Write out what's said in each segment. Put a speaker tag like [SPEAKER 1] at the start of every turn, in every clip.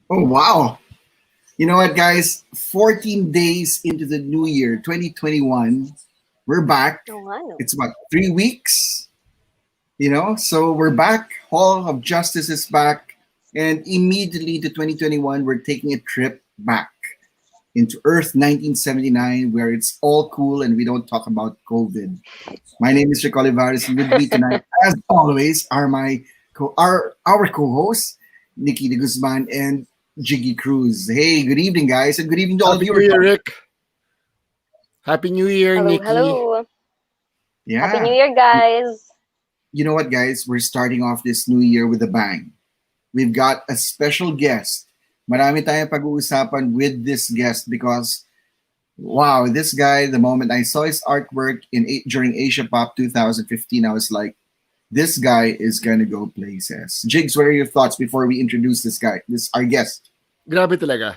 [SPEAKER 1] Oh, wow. You know what, guys? 14 days into the new year, 2021, we're back.
[SPEAKER 2] Oo nga, no?
[SPEAKER 1] It's about 3 weeks, so we're back. Hall of Justice is back. And immediately to 2021, we're taking a trip back into Earth 1979, where it's all cool and we don't talk about COVID. My name is Rick Olivares, and with me tonight, as always, are our co-hosts, Nikki de Guzman and Jiggy Cruz. Hey, good evening, guys, and good evening to all of
[SPEAKER 3] Happy
[SPEAKER 1] you.
[SPEAKER 3] New Year, Rick. Happy New Year,
[SPEAKER 2] Hello,
[SPEAKER 3] Nikki.
[SPEAKER 2] hello. Happy New
[SPEAKER 1] Yeah,
[SPEAKER 2] Year, guys.
[SPEAKER 1] you know what, guys? We're starting off this new year with a bang. We've got a special guest. Marami tayong pag-uusapan with this guest because, wow, this guy, the moment I saw his artwork during Asia Pop 2015, I was like, this guy is gonna go places. Jigs, what are your thoughts before we introduce this guy, our guest?
[SPEAKER 3] Grabe talaga.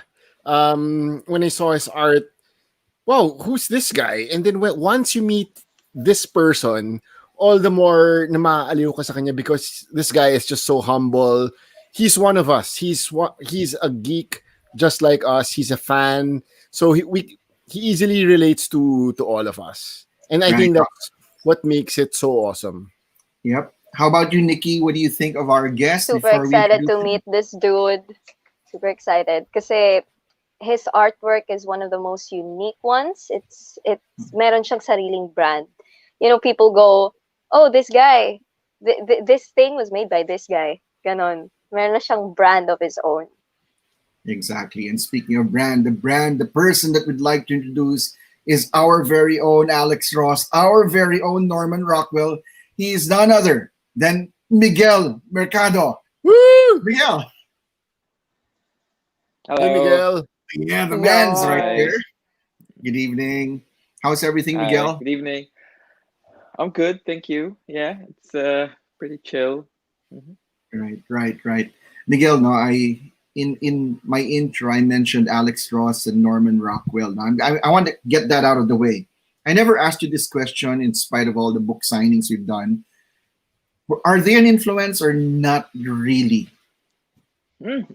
[SPEAKER 3] When I saw his art, wow, who's this guy? And then once you meet this person, all the more na maaaliw ka sa kanya because this guy is just so humble. He's one of us. He's a geek just like us. He's a fan. So he easily relates to all of us. And I
[SPEAKER 1] Right.
[SPEAKER 3] think that's what makes it so awesome.
[SPEAKER 1] Yep. How about you, Nikki? What do you think of our guest
[SPEAKER 2] Super
[SPEAKER 1] before we
[SPEAKER 2] excited
[SPEAKER 1] introduce
[SPEAKER 2] to
[SPEAKER 1] him?
[SPEAKER 2] meet this dude. Super excited. Kasi his artwork is one of the most unique ones. Meron siyang sariling brand. You know, people go, oh, this guy, this thing was made by this guy. Ganon. Meron na siyang brand of his own.
[SPEAKER 1] Exactly. And speaking of the person that we'd like to introduce is our very own Alex Ross, our very own Norman Rockwell. He is none other than Miguel Mercado.
[SPEAKER 3] Woo!
[SPEAKER 1] Miguel.
[SPEAKER 3] Hey,
[SPEAKER 4] Hello.
[SPEAKER 3] Miguel.
[SPEAKER 1] Yeah, the man's right
[SPEAKER 4] Hi.
[SPEAKER 1] there. Good evening. How's everything,
[SPEAKER 4] Hi.
[SPEAKER 1] Miguel?
[SPEAKER 4] Good evening. I'm good, thank you. Yeah, it's pretty chill. Mhm.
[SPEAKER 1] Right. Miguel, no, in my intro I mentioned Alex Ross and Norman Rockwell. Now, I want to get that out of the way. I never asked you this question in spite of all the book signings we've done. Are they an influence or not really?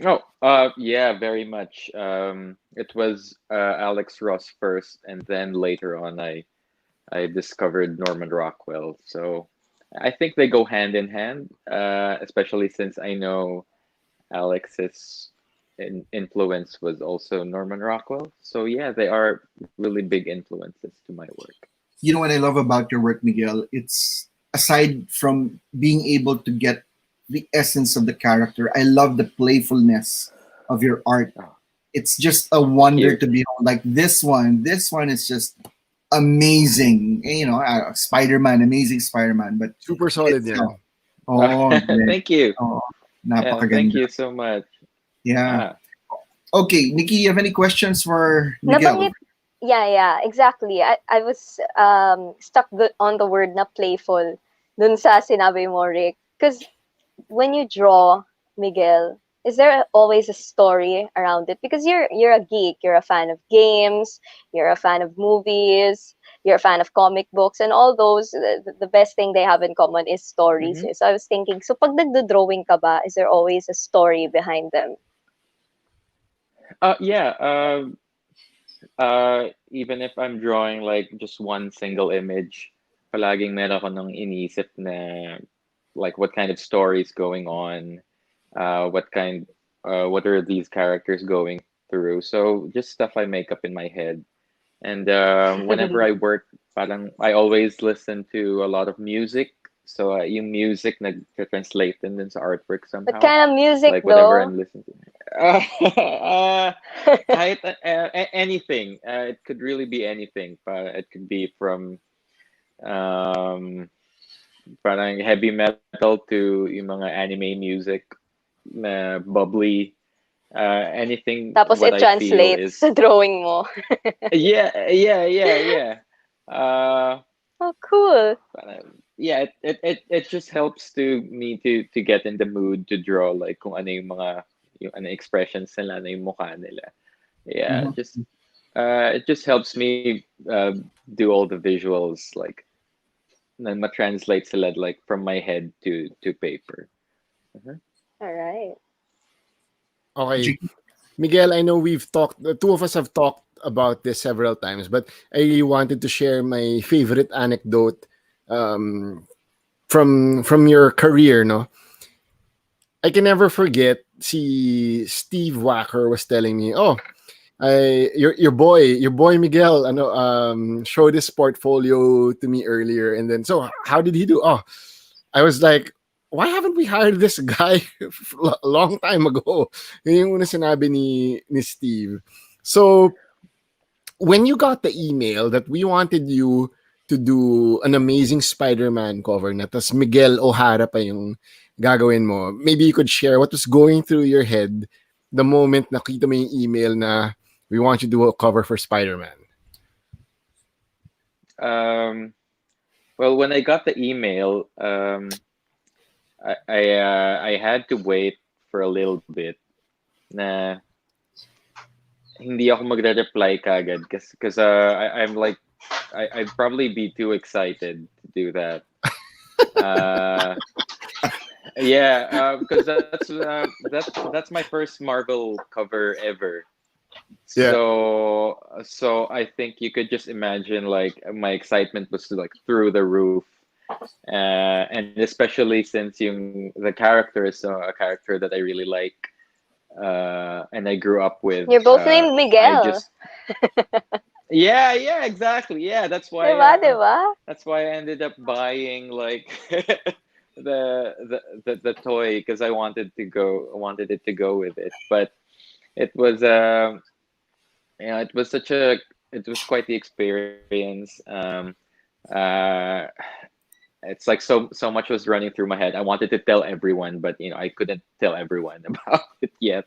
[SPEAKER 4] Oh, yeah, very much. It was Alex Ross first, and then later on, I discovered Norman Rockwell. So I think they go hand in hand, especially since I know Alex's influence was also Norman Rockwell. So yeah, they are really big influences to my work.
[SPEAKER 1] You know what I love about your work, Miguel? It's aside from being able to get the essence of the character, I love the playfulness of your art.
[SPEAKER 4] Oh,
[SPEAKER 1] It's just a
[SPEAKER 4] thank
[SPEAKER 1] wonder
[SPEAKER 4] you.
[SPEAKER 1] to behold. Like this one is just amazing. Spider-Man, amazing Spider-Man. But
[SPEAKER 3] Super solid
[SPEAKER 1] it's
[SPEAKER 3] yan.
[SPEAKER 1] great.
[SPEAKER 4] Thank you.
[SPEAKER 1] Oh,
[SPEAKER 4] Yeah, thank
[SPEAKER 1] napakaganda.
[SPEAKER 4] you so much.
[SPEAKER 1] Yeah.
[SPEAKER 4] Ah,
[SPEAKER 1] Okay, Nikki, you have any questions for Miguel?
[SPEAKER 2] Nabanggit, yeah, exactly. I was stuck on the word na playful dun sa sinabi mo, Rick. Because when you draw, Miguel, is there always a story around it? Because you're a geek, you're a fan of games, you're a fan of movies, you're a fan of comic books, and all those. The best thing they have in common is stories.
[SPEAKER 4] mhm.
[SPEAKER 2] So I was thinking, so pag nagdo-drawing ka ba, is there always a story behind them?
[SPEAKER 4] Yeah. Even if I'm drawing like just one single image, palaging meron ako ng iniisip na like what kind of story is going on, what are these characters going through. So just stuff I make up in my head. And whenever I work, parang I always listen to a lot of music. So yung music nag-translate din dun sa artwork
[SPEAKER 2] What
[SPEAKER 4] somehow.
[SPEAKER 2] kind of music,
[SPEAKER 4] Like whatever
[SPEAKER 2] though?
[SPEAKER 4] I'm listening to. Kahit anything. It could really be anything. But it could be from um, parang heavy metal to yung mga anime music na bubbly. Anything
[SPEAKER 2] Tapos
[SPEAKER 4] what
[SPEAKER 2] it
[SPEAKER 4] I feel
[SPEAKER 2] translates sa
[SPEAKER 4] is
[SPEAKER 2] drawing mo.
[SPEAKER 4] yeah.
[SPEAKER 2] Oh, cool.
[SPEAKER 4] Yeah, it just helps to me to get in the mood to draw like kung ano yung ano expressions nila, ano yung mukha nila. Yeah,
[SPEAKER 1] Mhm.
[SPEAKER 4] just it just helps me do all the visuals like na ma-translate sila like from my head to paper. Uh-huh.
[SPEAKER 2] All right.
[SPEAKER 3] Okay.
[SPEAKER 1] G-
[SPEAKER 3] Miguel, I know we've talked, the two of us have talked about this several times, but I really wanted to share my favorite anecdote um, from your career, no? I can never forget. Si Steve Wacker was telling me, "Oh, your boy Miguel, ano, showed his portfolio to me earlier, and then so how did he do? Oh, I was like, why haven't we hired this guy a long time ago? Yun yung una sinabi ni Steve. So when you got the email that we wanted you to do an amazing Spider-Man cover na tas Miguel O'Hara pa yung gagawin mo, maybe you could share what was going through your head the moment nakita mo yung email na we want you to do a cover for Spider-Man.
[SPEAKER 4] Um, well, when I got the email, I had to wait for a little bit na hindi ako magre-reply kagad I'm like I'd probably be too excited to do that. Uh, yeah, because that's my first Marvel cover ever.
[SPEAKER 3] Yeah.
[SPEAKER 4] So I think you could just imagine like my excitement was like through the roof. And especially since the character is a character that I really like, and I grew up with.
[SPEAKER 2] You're both named
[SPEAKER 4] I
[SPEAKER 2] Miguel.
[SPEAKER 4] just yeah, exactly. Yeah,
[SPEAKER 2] Diba, diba?
[SPEAKER 4] that's why I ended up buying like the toy because I wanted it to go with it. But it was it was it was quite the experience. Uh, it's like so much was running through my head. I wanted to tell everyone, but I couldn't tell everyone about it yet.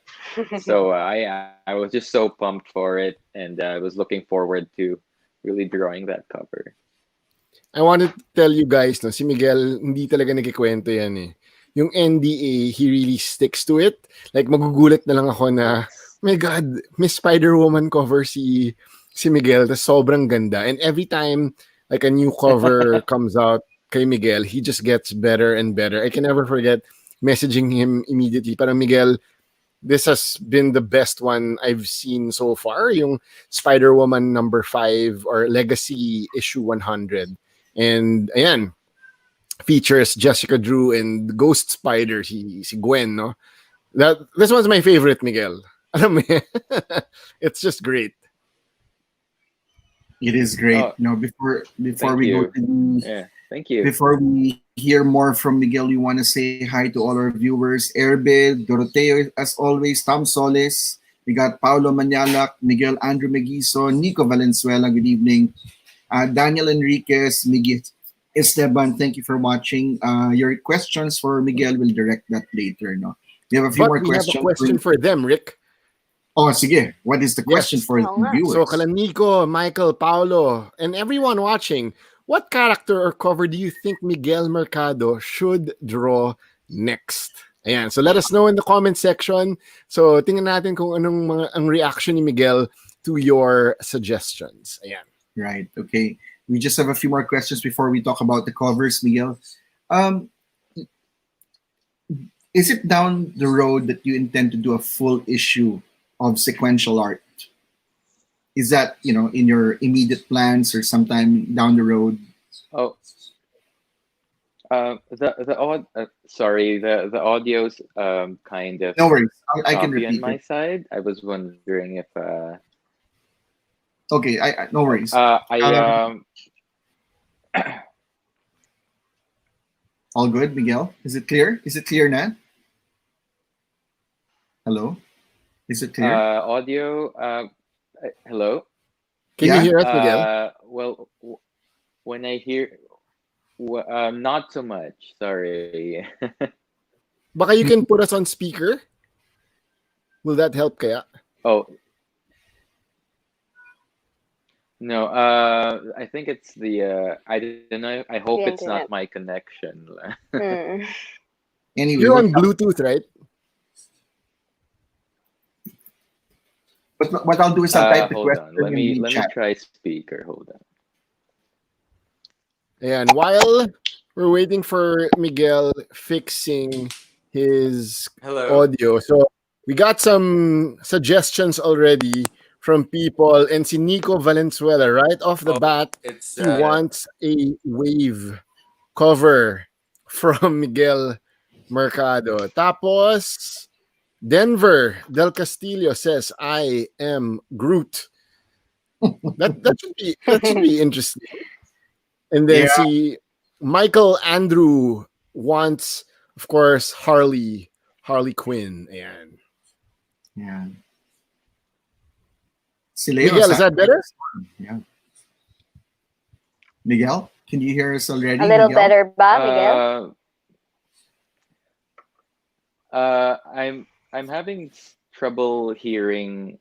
[SPEAKER 4] So I was just so pumped for it, and I was looking forward to really drawing that cover.
[SPEAKER 3] I wanted to tell you guys, no, si Miguel, hindi talaga nagkikwento yan eh. Yung NDA, he really sticks to it. Like, magugulat na lang ako na,
[SPEAKER 2] Yes.
[SPEAKER 3] oh my God, Miss Spider-Woman cover si Miguel. Tas sobrang ganda. And every time, like, a new cover comes out kay Miguel, he just gets better and better. I can never forget messaging him immediately. Parang, Miguel, this has been the best one I've seen so far. Yung Spider-Woman number 5 or Legacy issue 100. And ayan, features Jessica Drew and Ghost Spider, si Gwen, no? This one's my favorite, Miguel. Alam mo yan? It's just great.
[SPEAKER 1] It is great.
[SPEAKER 4] Oh,
[SPEAKER 1] Before
[SPEAKER 4] thank
[SPEAKER 1] we go
[SPEAKER 4] you.
[SPEAKER 1] to the
[SPEAKER 4] Yeah, thank you.
[SPEAKER 1] before we hear more from Miguel, we want to say hi to all our viewers. Erbil, Doroteo, as always, Tom Solis. We got Paulo Manalac, Miguel Andrew Megiso, Nico Valenzuela. Good evening. Daniel Enriquez, Miguel Esteban, thank you for watching. Your questions for Miguel will direct that later. No, we have a few
[SPEAKER 3] But
[SPEAKER 1] more
[SPEAKER 3] we have a
[SPEAKER 1] questions.
[SPEAKER 3] question for them, Rick.
[SPEAKER 1] Oh, sige. What is the question
[SPEAKER 3] Yes.
[SPEAKER 1] for the
[SPEAKER 2] Oo nga.
[SPEAKER 1] viewers?
[SPEAKER 3] So, kala Nico, Michael, Paolo, and everyone watching, what character or cover do you think Miguel Mercado should draw next? Ayan. So, let us know in the comment section. So, tingnan natin kung anong ang reaction ni Miguel to your suggestions. Ayan.
[SPEAKER 1] Right. Okay. We just have a few more questions before we talk about the covers, Miguel. Um, is it down the road that you intend to do a full issue of sequential art? Is that in your immediate plans or sometime down the road?
[SPEAKER 4] Oh, sorry, the audio's kind of
[SPEAKER 1] No worries. I can
[SPEAKER 4] choppy on
[SPEAKER 1] repeat
[SPEAKER 4] my
[SPEAKER 1] it.
[SPEAKER 4] side. I was wondering if
[SPEAKER 1] Okay. No worries.
[SPEAKER 4] I
[SPEAKER 1] All good, Miguel. Is it clear? Is it clear, Nat? Hello. Is it clear?
[SPEAKER 4] audio hello.
[SPEAKER 3] Can you
[SPEAKER 1] Yeah.
[SPEAKER 3] hear us, Miguel?
[SPEAKER 4] Well, when I hear Not so much. Sorry.
[SPEAKER 3] Baka you can put us on speaker. Will that help kaya?
[SPEAKER 4] Oh, no. I think it's the. I don't know. I hope
[SPEAKER 2] The
[SPEAKER 4] it's not my
[SPEAKER 2] internet.
[SPEAKER 4] connection.
[SPEAKER 2] Hmm.
[SPEAKER 1] Anyway,
[SPEAKER 3] You're on Bluetooth, right?
[SPEAKER 1] what I'll do is I'll type the
[SPEAKER 4] Hold
[SPEAKER 1] question
[SPEAKER 4] on.
[SPEAKER 1] in the
[SPEAKER 4] Let me
[SPEAKER 1] chat.
[SPEAKER 4] try speaker. Hold on.
[SPEAKER 3] And while we're waiting for Miguel fixing his
[SPEAKER 5] Hello.
[SPEAKER 3] audio, so we got some suggestions already from people. And si Nico Valenzuela, right off the
[SPEAKER 5] Oh,
[SPEAKER 3] bat,
[SPEAKER 5] it's
[SPEAKER 3] he wants a wave cover from Miguel Mercado. Tapos, Denver Del Castillo says, "I am Groot." That should be interesting. And then
[SPEAKER 1] Yeah,
[SPEAKER 3] see Michael Andrew wants, of course, Harley Quinn. And
[SPEAKER 1] yeah. Si Leo
[SPEAKER 3] Miguel, is
[SPEAKER 1] sa
[SPEAKER 3] that better?
[SPEAKER 1] yeah. Miguel, can you hear us
[SPEAKER 2] A
[SPEAKER 1] already,
[SPEAKER 2] little
[SPEAKER 1] Miguel?
[SPEAKER 2] better ba, Miguel?
[SPEAKER 4] I'm having trouble hearing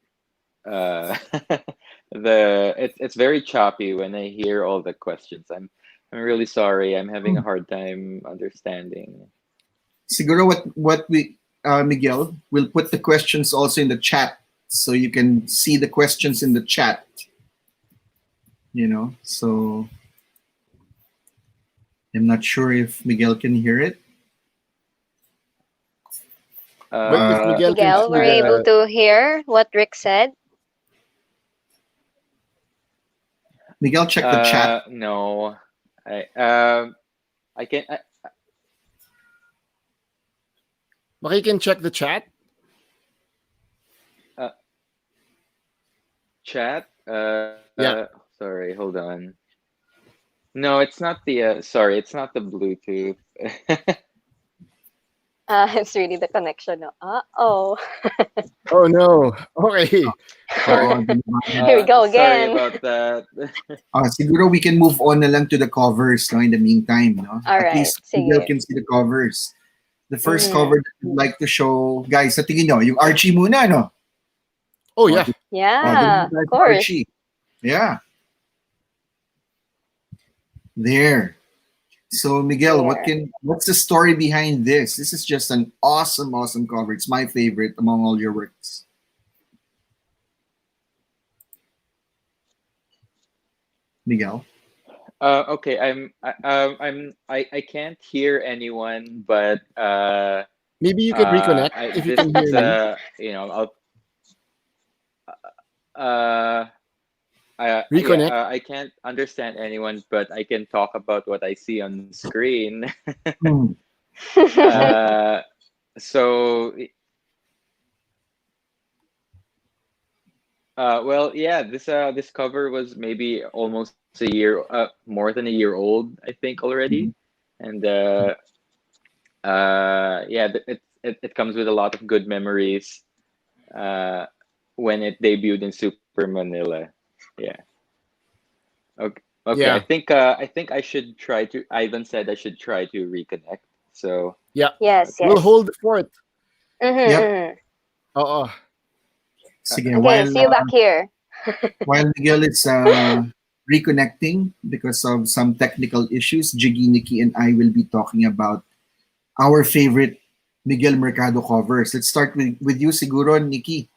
[SPEAKER 4] the it's very choppy when I hear all the questions. I'm really sorry. I'm having a hard time understanding.
[SPEAKER 1] Siguro what we Miguel will put the questions also in the chat so you can see the questions in the chat. So I'm not sure if Miguel can hear it.
[SPEAKER 3] But if
[SPEAKER 4] Uh,
[SPEAKER 3] Miguel can
[SPEAKER 2] Miguel,
[SPEAKER 3] see
[SPEAKER 2] were you able
[SPEAKER 3] the
[SPEAKER 2] to hear what Rick said?
[SPEAKER 1] Miguel, check the chat.
[SPEAKER 4] no, I can
[SPEAKER 3] baka you can check the chat.
[SPEAKER 4] uh, chat.
[SPEAKER 3] Yeah.
[SPEAKER 4] Sorry, hold on. No, it's not the. Sorry, it's not the Bluetooth.
[SPEAKER 2] It's really the connection. No? Uh-oh.
[SPEAKER 3] Oh no. Okay.
[SPEAKER 1] Oo,
[SPEAKER 4] Sorry.
[SPEAKER 2] Here we go
[SPEAKER 4] Sorry
[SPEAKER 2] again.
[SPEAKER 4] about that.
[SPEAKER 1] siguro we can move on na lang to the covers, no, in the meantime, no?
[SPEAKER 2] All
[SPEAKER 1] At
[SPEAKER 2] right.
[SPEAKER 1] least Miguel
[SPEAKER 2] Sige.
[SPEAKER 1] can see the covers. The first
[SPEAKER 2] Mhm.
[SPEAKER 1] cover that I'd like to show, guys, sa tingin nyo, yung Archie muna, no?
[SPEAKER 3] Oh
[SPEAKER 1] O,
[SPEAKER 3] yeah.
[SPEAKER 1] doon
[SPEAKER 2] Yeah,
[SPEAKER 1] tayo
[SPEAKER 2] of
[SPEAKER 1] sa
[SPEAKER 2] course.
[SPEAKER 1] Archie. Yeah, there. So Miguel,
[SPEAKER 2] There.
[SPEAKER 1] what's the story behind this? This is just an awesome, awesome cover. It's my favorite among all your works. Miguel.
[SPEAKER 4] Okay, I can't hear anyone, but
[SPEAKER 3] Maybe you can reconnect if you
[SPEAKER 4] this
[SPEAKER 3] can hear me.
[SPEAKER 4] I'll uh yeah,
[SPEAKER 3] Reconnect.
[SPEAKER 4] I can't understand anyone, but I can talk about what I see on screen.
[SPEAKER 1] Hmm.
[SPEAKER 4] uh, so well, yeah, this cover was maybe almost a year, more than a year old, I think already,
[SPEAKER 1] Mhm.
[SPEAKER 4] and yeah, it comes with a lot of good memories. Uh, when it debuted in Super Manila, yeah. Okay, okay.
[SPEAKER 3] Yeah.
[SPEAKER 4] I think I should try to. Ivan said I should try to reconnect. So
[SPEAKER 3] Yeah.
[SPEAKER 2] Yes,
[SPEAKER 4] okay.
[SPEAKER 3] We'll
[SPEAKER 2] yes.
[SPEAKER 3] hold the fort.
[SPEAKER 2] Mm-hmm,
[SPEAKER 1] Yep.
[SPEAKER 2] mm-hmm.
[SPEAKER 3] Oh.
[SPEAKER 1] Sige,
[SPEAKER 2] Okay, see you back here.
[SPEAKER 1] while Miguel is reconnecting because of some technical issues, Jiggy, Nikki, and I will be talking about our favorite Miguel Mercado covers. Let's start with you, siguro, Nikki.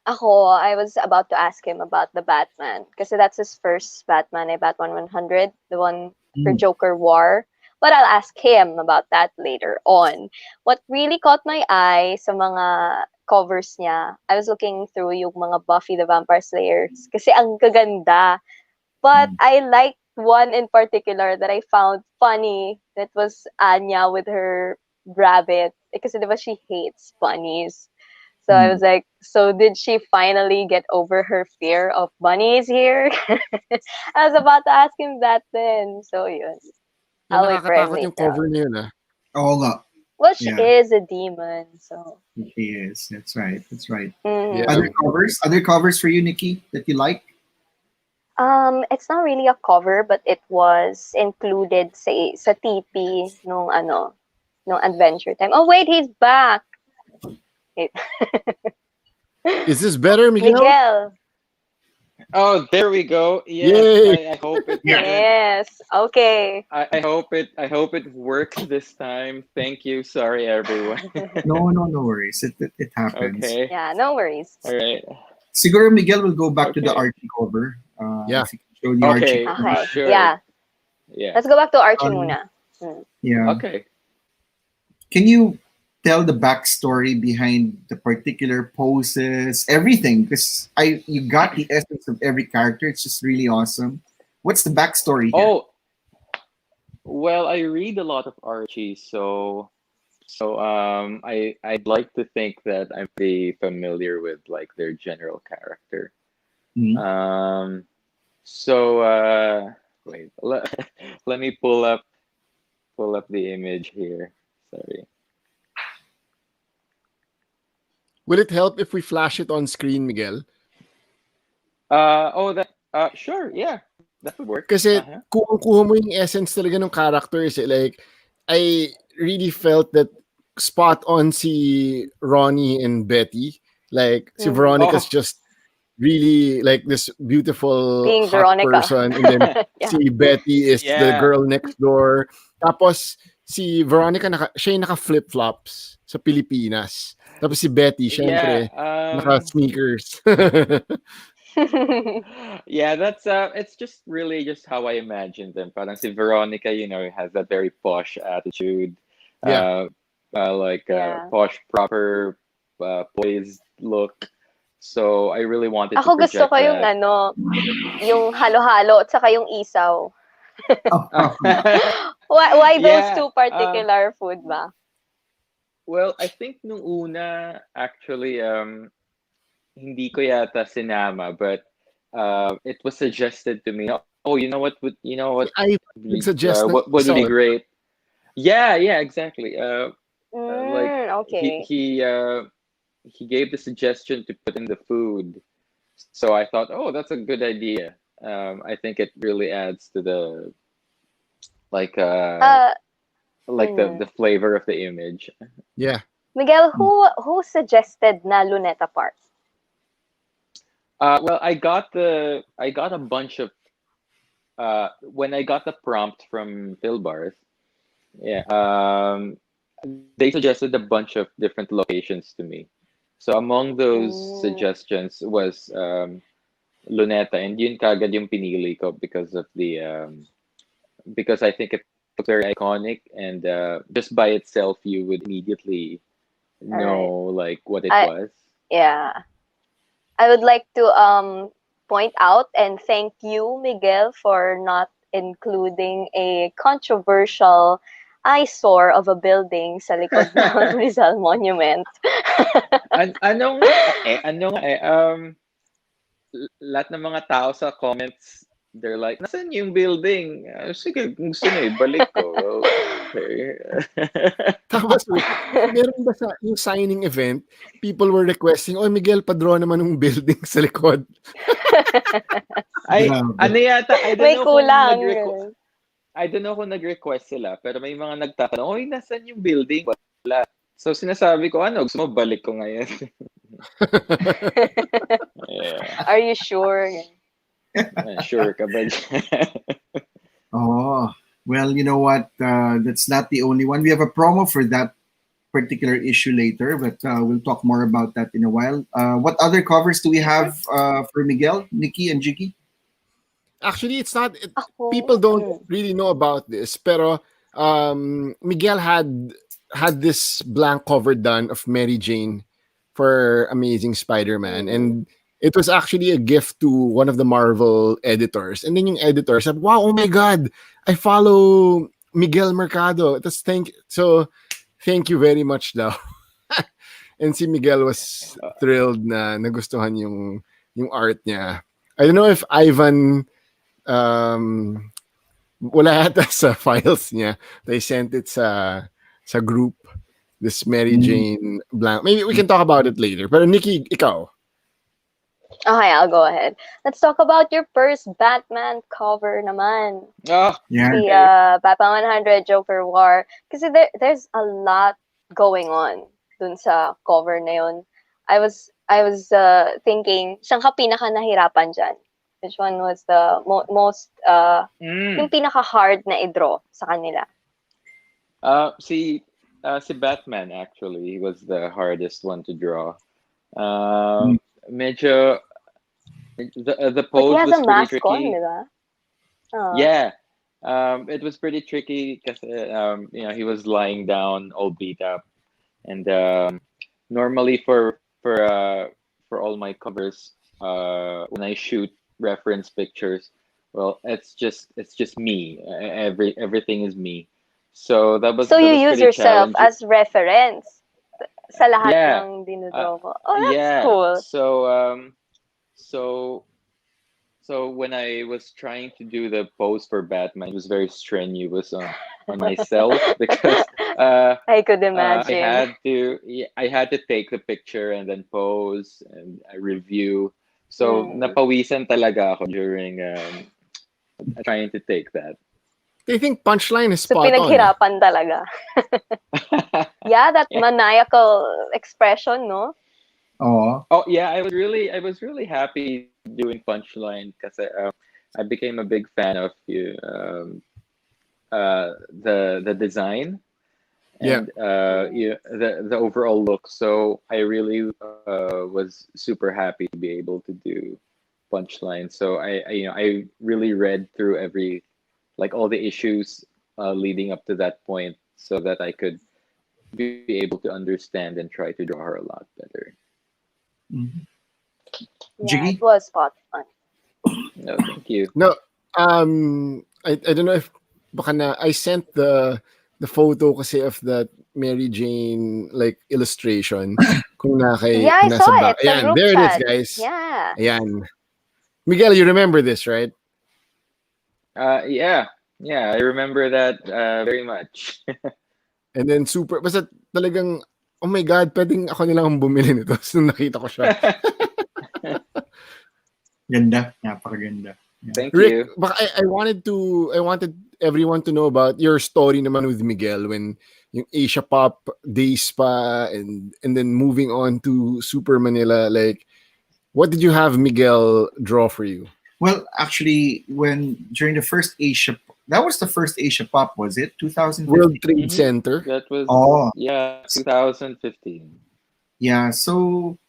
[SPEAKER 2] Ako, I was about to ask him about the Batman kasi that's his first Batman, Batman 100, the one for
[SPEAKER 1] Mm.
[SPEAKER 2] Joker War. But I'll ask him about that later on. What really caught my eye sa mga covers niya, I was looking through yung mga Buffy the Vampire Slayers kasi ang gaganda. But
[SPEAKER 1] Mm.
[SPEAKER 2] I liked one in particular that I found funny. That was Anya with her rabbit. Kasi diba she hates bunnies. So I
[SPEAKER 1] Mm.
[SPEAKER 2] was like, so did she finally get over her fear of bunnies here? I was about to ask him that then. So yun.
[SPEAKER 3] Yan
[SPEAKER 2] I'll wait for him
[SPEAKER 3] nakakatakot yung
[SPEAKER 2] later
[SPEAKER 3] cover
[SPEAKER 2] on.
[SPEAKER 3] na yun, ah.
[SPEAKER 1] Oo nga.
[SPEAKER 2] Well, she
[SPEAKER 1] Yeah,
[SPEAKER 2] is a demon, so.
[SPEAKER 1] he is. That's right. That's right.
[SPEAKER 3] Yeah.
[SPEAKER 2] Mhm.
[SPEAKER 1] Other covers for you, Nikki, that you like?
[SPEAKER 2] It's not really a cover, but it was included sa TP nung Adventure Time. Oh wait, he's back. Wait.
[SPEAKER 3] Is this better, Miguel?
[SPEAKER 2] Miguel.
[SPEAKER 4] Oh, there we go. Yes,
[SPEAKER 3] Yay!
[SPEAKER 4] I hope it
[SPEAKER 1] Yeah.
[SPEAKER 4] doesn't.
[SPEAKER 2] Yes. Okay.
[SPEAKER 4] I hope it works this time. Thank you. Sorry, everyone.
[SPEAKER 1] No worries. It happens.
[SPEAKER 4] Okay.
[SPEAKER 2] Yeah, no worries.
[SPEAKER 4] All right.
[SPEAKER 1] Siguro Miguel will go back to the
[SPEAKER 4] Okay.
[SPEAKER 1] Archie cover.
[SPEAKER 3] Yeah.
[SPEAKER 1] If you can show the Archie
[SPEAKER 4] Okay.
[SPEAKER 1] cover.
[SPEAKER 2] Okay.
[SPEAKER 4] Sure.
[SPEAKER 2] Yeah.
[SPEAKER 4] Yeah.
[SPEAKER 2] Let's go back to Archie
[SPEAKER 1] Um,
[SPEAKER 2] muna. Hmm.
[SPEAKER 1] yeah.
[SPEAKER 4] Okay.
[SPEAKER 1] Can you tell the backstory behind the particular poses, everything? Because you got the essence of every character. It's just really awesome. What's the backstory here?
[SPEAKER 4] Oh, well, I read a lot of Archie, so I'd like to think that I'm pretty familiar with like their general character.
[SPEAKER 1] Mhm.
[SPEAKER 4] Um, so wait, let me pull up the image here. Sorry.
[SPEAKER 3] Will it help if we flash it on screen, Miguel?
[SPEAKER 4] Oh, that sure, yeah, that would work.
[SPEAKER 3] Kasi
[SPEAKER 4] Uh-huh.
[SPEAKER 3] kung kuha mo yung essence talaga ng characters, like, I really felt that spot on si Ronnie and Betty. Like, si Veronica's
[SPEAKER 4] Oh,
[SPEAKER 3] just really like this beautiful
[SPEAKER 2] Being
[SPEAKER 3] hot
[SPEAKER 2] Veronica.
[SPEAKER 3] person, and then
[SPEAKER 2] Yeah.
[SPEAKER 3] si Betty is the
[SPEAKER 4] yeah,
[SPEAKER 3] girl next door. Tapos si Veronica siya yung naka flip-flops sa Pilipinas. Tapos si Betty,
[SPEAKER 4] yeah.
[SPEAKER 3] syempre, naka sneakers.
[SPEAKER 4] Yeah, that's it's just really just how I imagined them. Parang si Veronica, has that very posh attitude,
[SPEAKER 3] Yeah.
[SPEAKER 4] uh, like
[SPEAKER 2] Yeah.
[SPEAKER 4] posh, proper, poised look. So I really wanted to
[SPEAKER 2] Ako gusto
[SPEAKER 4] project
[SPEAKER 2] ko yung
[SPEAKER 4] that.
[SPEAKER 2] yung halo-halo at saka yung isaw.
[SPEAKER 1] Oh,
[SPEAKER 2] Why those
[SPEAKER 4] Yeah,
[SPEAKER 2] two particular food ba?
[SPEAKER 4] well, I think nung una, actually, hindi ko yata sinama, but it was suggested to me. Oh,
[SPEAKER 3] I suggest that
[SPEAKER 4] what would be
[SPEAKER 3] isa.
[SPEAKER 4] great? Yeah, yeah, exactly. Like he
[SPEAKER 2] Okay.
[SPEAKER 4] he uh, he gave the suggestion to put in the food, so I thought, oh, that's a good idea. I think it really adds to the like
[SPEAKER 2] Uh,
[SPEAKER 4] the flavor of the image.
[SPEAKER 3] Yeah.
[SPEAKER 2] Miguel, who suggested na Luneta Park?
[SPEAKER 4] Well, I got a bunch of when I got the prompt from Phil Bars. Yeah, they suggested a bunch of different locations to me. So among those
[SPEAKER 2] Mm,
[SPEAKER 4] suggestions was Luneta, and yun kagad yung pinili ko because of the because I think it looks very iconic, and just by itself you would immediately
[SPEAKER 2] all
[SPEAKER 4] know
[SPEAKER 2] right.
[SPEAKER 4] like what it
[SPEAKER 2] I
[SPEAKER 4] was.
[SPEAKER 2] yeah. I would like to point out and thank you, Miguel, for not including a controversial eyesore of a building sa likod ng Rizal Monument.
[SPEAKER 4] Lahat ng mga tao sa comments, they're like, nasan yung building? Sige, kung gusto nyo, ibalik ko. Well, okay.
[SPEAKER 3] Tapos, wait, meron ba sa yung signing event, people were requesting, oh, Miguel, pa-draw naman ng building sa likod.
[SPEAKER 4] Ay,
[SPEAKER 1] grabe.
[SPEAKER 4] ano yata,
[SPEAKER 2] May kulang.
[SPEAKER 4] I don't know kung nag-request sila, pero may mga nagtatanong, oy, nasan yung building? Wala. So, sinasabi ko, gusto mo, balik ko ngayon. Yeah.
[SPEAKER 2] Are you sure?
[SPEAKER 4] Sure ka ba?
[SPEAKER 1] Oh, well, you know what? That's not the only one. We have a promo for that particular issue later, but we'll talk more about that in a while. What other covers do we have for Miguel, Nikki, and Jiggy?
[SPEAKER 3] Actually, it's not,
[SPEAKER 2] Ako,
[SPEAKER 3] people don't really know about this, pero Miguel had this blank cover done of Mary Jane for Amazing Spider-Man, and it was actually a gift to one of the Marvel editors. And then yung editor said, wow, oh my God, I follow Miguel Mercado. Thank you very much daw. And si Miguel was thrilled na nagustuhan yung art niya. I don't know if Ivan wala yata sa files niya. They sent it sa group, this Mary Jane blank. Maybe we can talk about it later. Pero Nikki, ikaw.
[SPEAKER 2] Okay, I'll go ahead. Let's talk about your first Batman cover naman.
[SPEAKER 4] Oh,
[SPEAKER 1] Yeah.
[SPEAKER 2] The
[SPEAKER 4] okay.
[SPEAKER 2] Batman 100 Joker War. Kasi there's a lot going on dun sa cover na yun. I was thinking, saan ka pinaka nahirapan dyan? Which one was the most, yung
[SPEAKER 4] Mm.
[SPEAKER 2] pinaka-hard na i-draw sa kanila?
[SPEAKER 4] See, si Batman actually was the hardest one to draw. Uh, medyo the
[SPEAKER 2] But he
[SPEAKER 4] pose
[SPEAKER 2] has a
[SPEAKER 4] was pretty
[SPEAKER 2] mask on,
[SPEAKER 4] tricky.
[SPEAKER 2] di ba? Oh.
[SPEAKER 4] Yeah, it was pretty tricky because he was lying down, all beat up, and normally for all my covers, when I shoot reference pictures, well, it's just me. Everything is me. So that was
[SPEAKER 2] So
[SPEAKER 4] that
[SPEAKER 2] you
[SPEAKER 4] was
[SPEAKER 2] use
[SPEAKER 4] pretty
[SPEAKER 2] yourself
[SPEAKER 4] challenging.
[SPEAKER 2] as reference sa lahat
[SPEAKER 4] Yeah,
[SPEAKER 2] ng
[SPEAKER 4] uh,
[SPEAKER 2] dinodraw mo. Oh, that's
[SPEAKER 4] yeah.
[SPEAKER 2] cool.
[SPEAKER 4] So so when I was trying to do the pose for Batman, it was very strenuous on myself because
[SPEAKER 2] I could
[SPEAKER 4] I
[SPEAKER 2] imagine.
[SPEAKER 4] had to yeah, I had to take the picture and then pose and I review. So
[SPEAKER 2] Mm.
[SPEAKER 4] napawisan talaga ako during trying to take that.
[SPEAKER 3] I think punchline is
[SPEAKER 2] So
[SPEAKER 3] spot on.
[SPEAKER 2] pinaghirapan talaga. Yeah, that
[SPEAKER 4] Yeah.
[SPEAKER 2] maniacal expression, no?
[SPEAKER 1] Oh,
[SPEAKER 4] Oh yeah, I was really happy doing Punchline because I became a big fan of you the design
[SPEAKER 3] Yeah.
[SPEAKER 4] and
[SPEAKER 2] Mm.
[SPEAKER 4] the overall look. So I really was super happy to be able to do Punchline. So I really read through every like all the issues leading up to that point so that I could be able to understand and try to draw her a lot better.
[SPEAKER 1] mhm.
[SPEAKER 2] Yeah, it
[SPEAKER 1] Jiggy?
[SPEAKER 2] was spot on.
[SPEAKER 4] No, thank you.
[SPEAKER 3] No, I don't know if baka na I sent the photo kasi of that Mary Jane like illustration kung
[SPEAKER 2] Yeah, I saw
[SPEAKER 3] nasa back.
[SPEAKER 2] it sa
[SPEAKER 3] Ayan,
[SPEAKER 2] group
[SPEAKER 3] there it is,
[SPEAKER 2] chat.
[SPEAKER 3] guys.
[SPEAKER 2] Yeah.
[SPEAKER 3] Ayan. Miguel, you remember this, right?
[SPEAKER 4] Yeah, yeah, I remember that very much.
[SPEAKER 3] And then super, basta talagang, oh my God, pwedeng ako nilang bumili nito. So nakita ko siya.
[SPEAKER 1] Ganda. Napakaganda. Yeah.
[SPEAKER 4] Thank
[SPEAKER 3] Rick,
[SPEAKER 4] you.
[SPEAKER 3] baka I wanted everyone to know about your story naman with Miguel when yung Asia Pop days pa and then moving on to Super Manila, like what did you have Miguel draw for you?
[SPEAKER 1] Well, actually, during the first Asia, that was the first Asia Pop, was it?
[SPEAKER 3] World
[SPEAKER 1] 2015?
[SPEAKER 3] Trade
[SPEAKER 4] Hmm.
[SPEAKER 3] Center.
[SPEAKER 4] That was,
[SPEAKER 1] Oh,
[SPEAKER 4] yeah, 2015.
[SPEAKER 1] yeah. So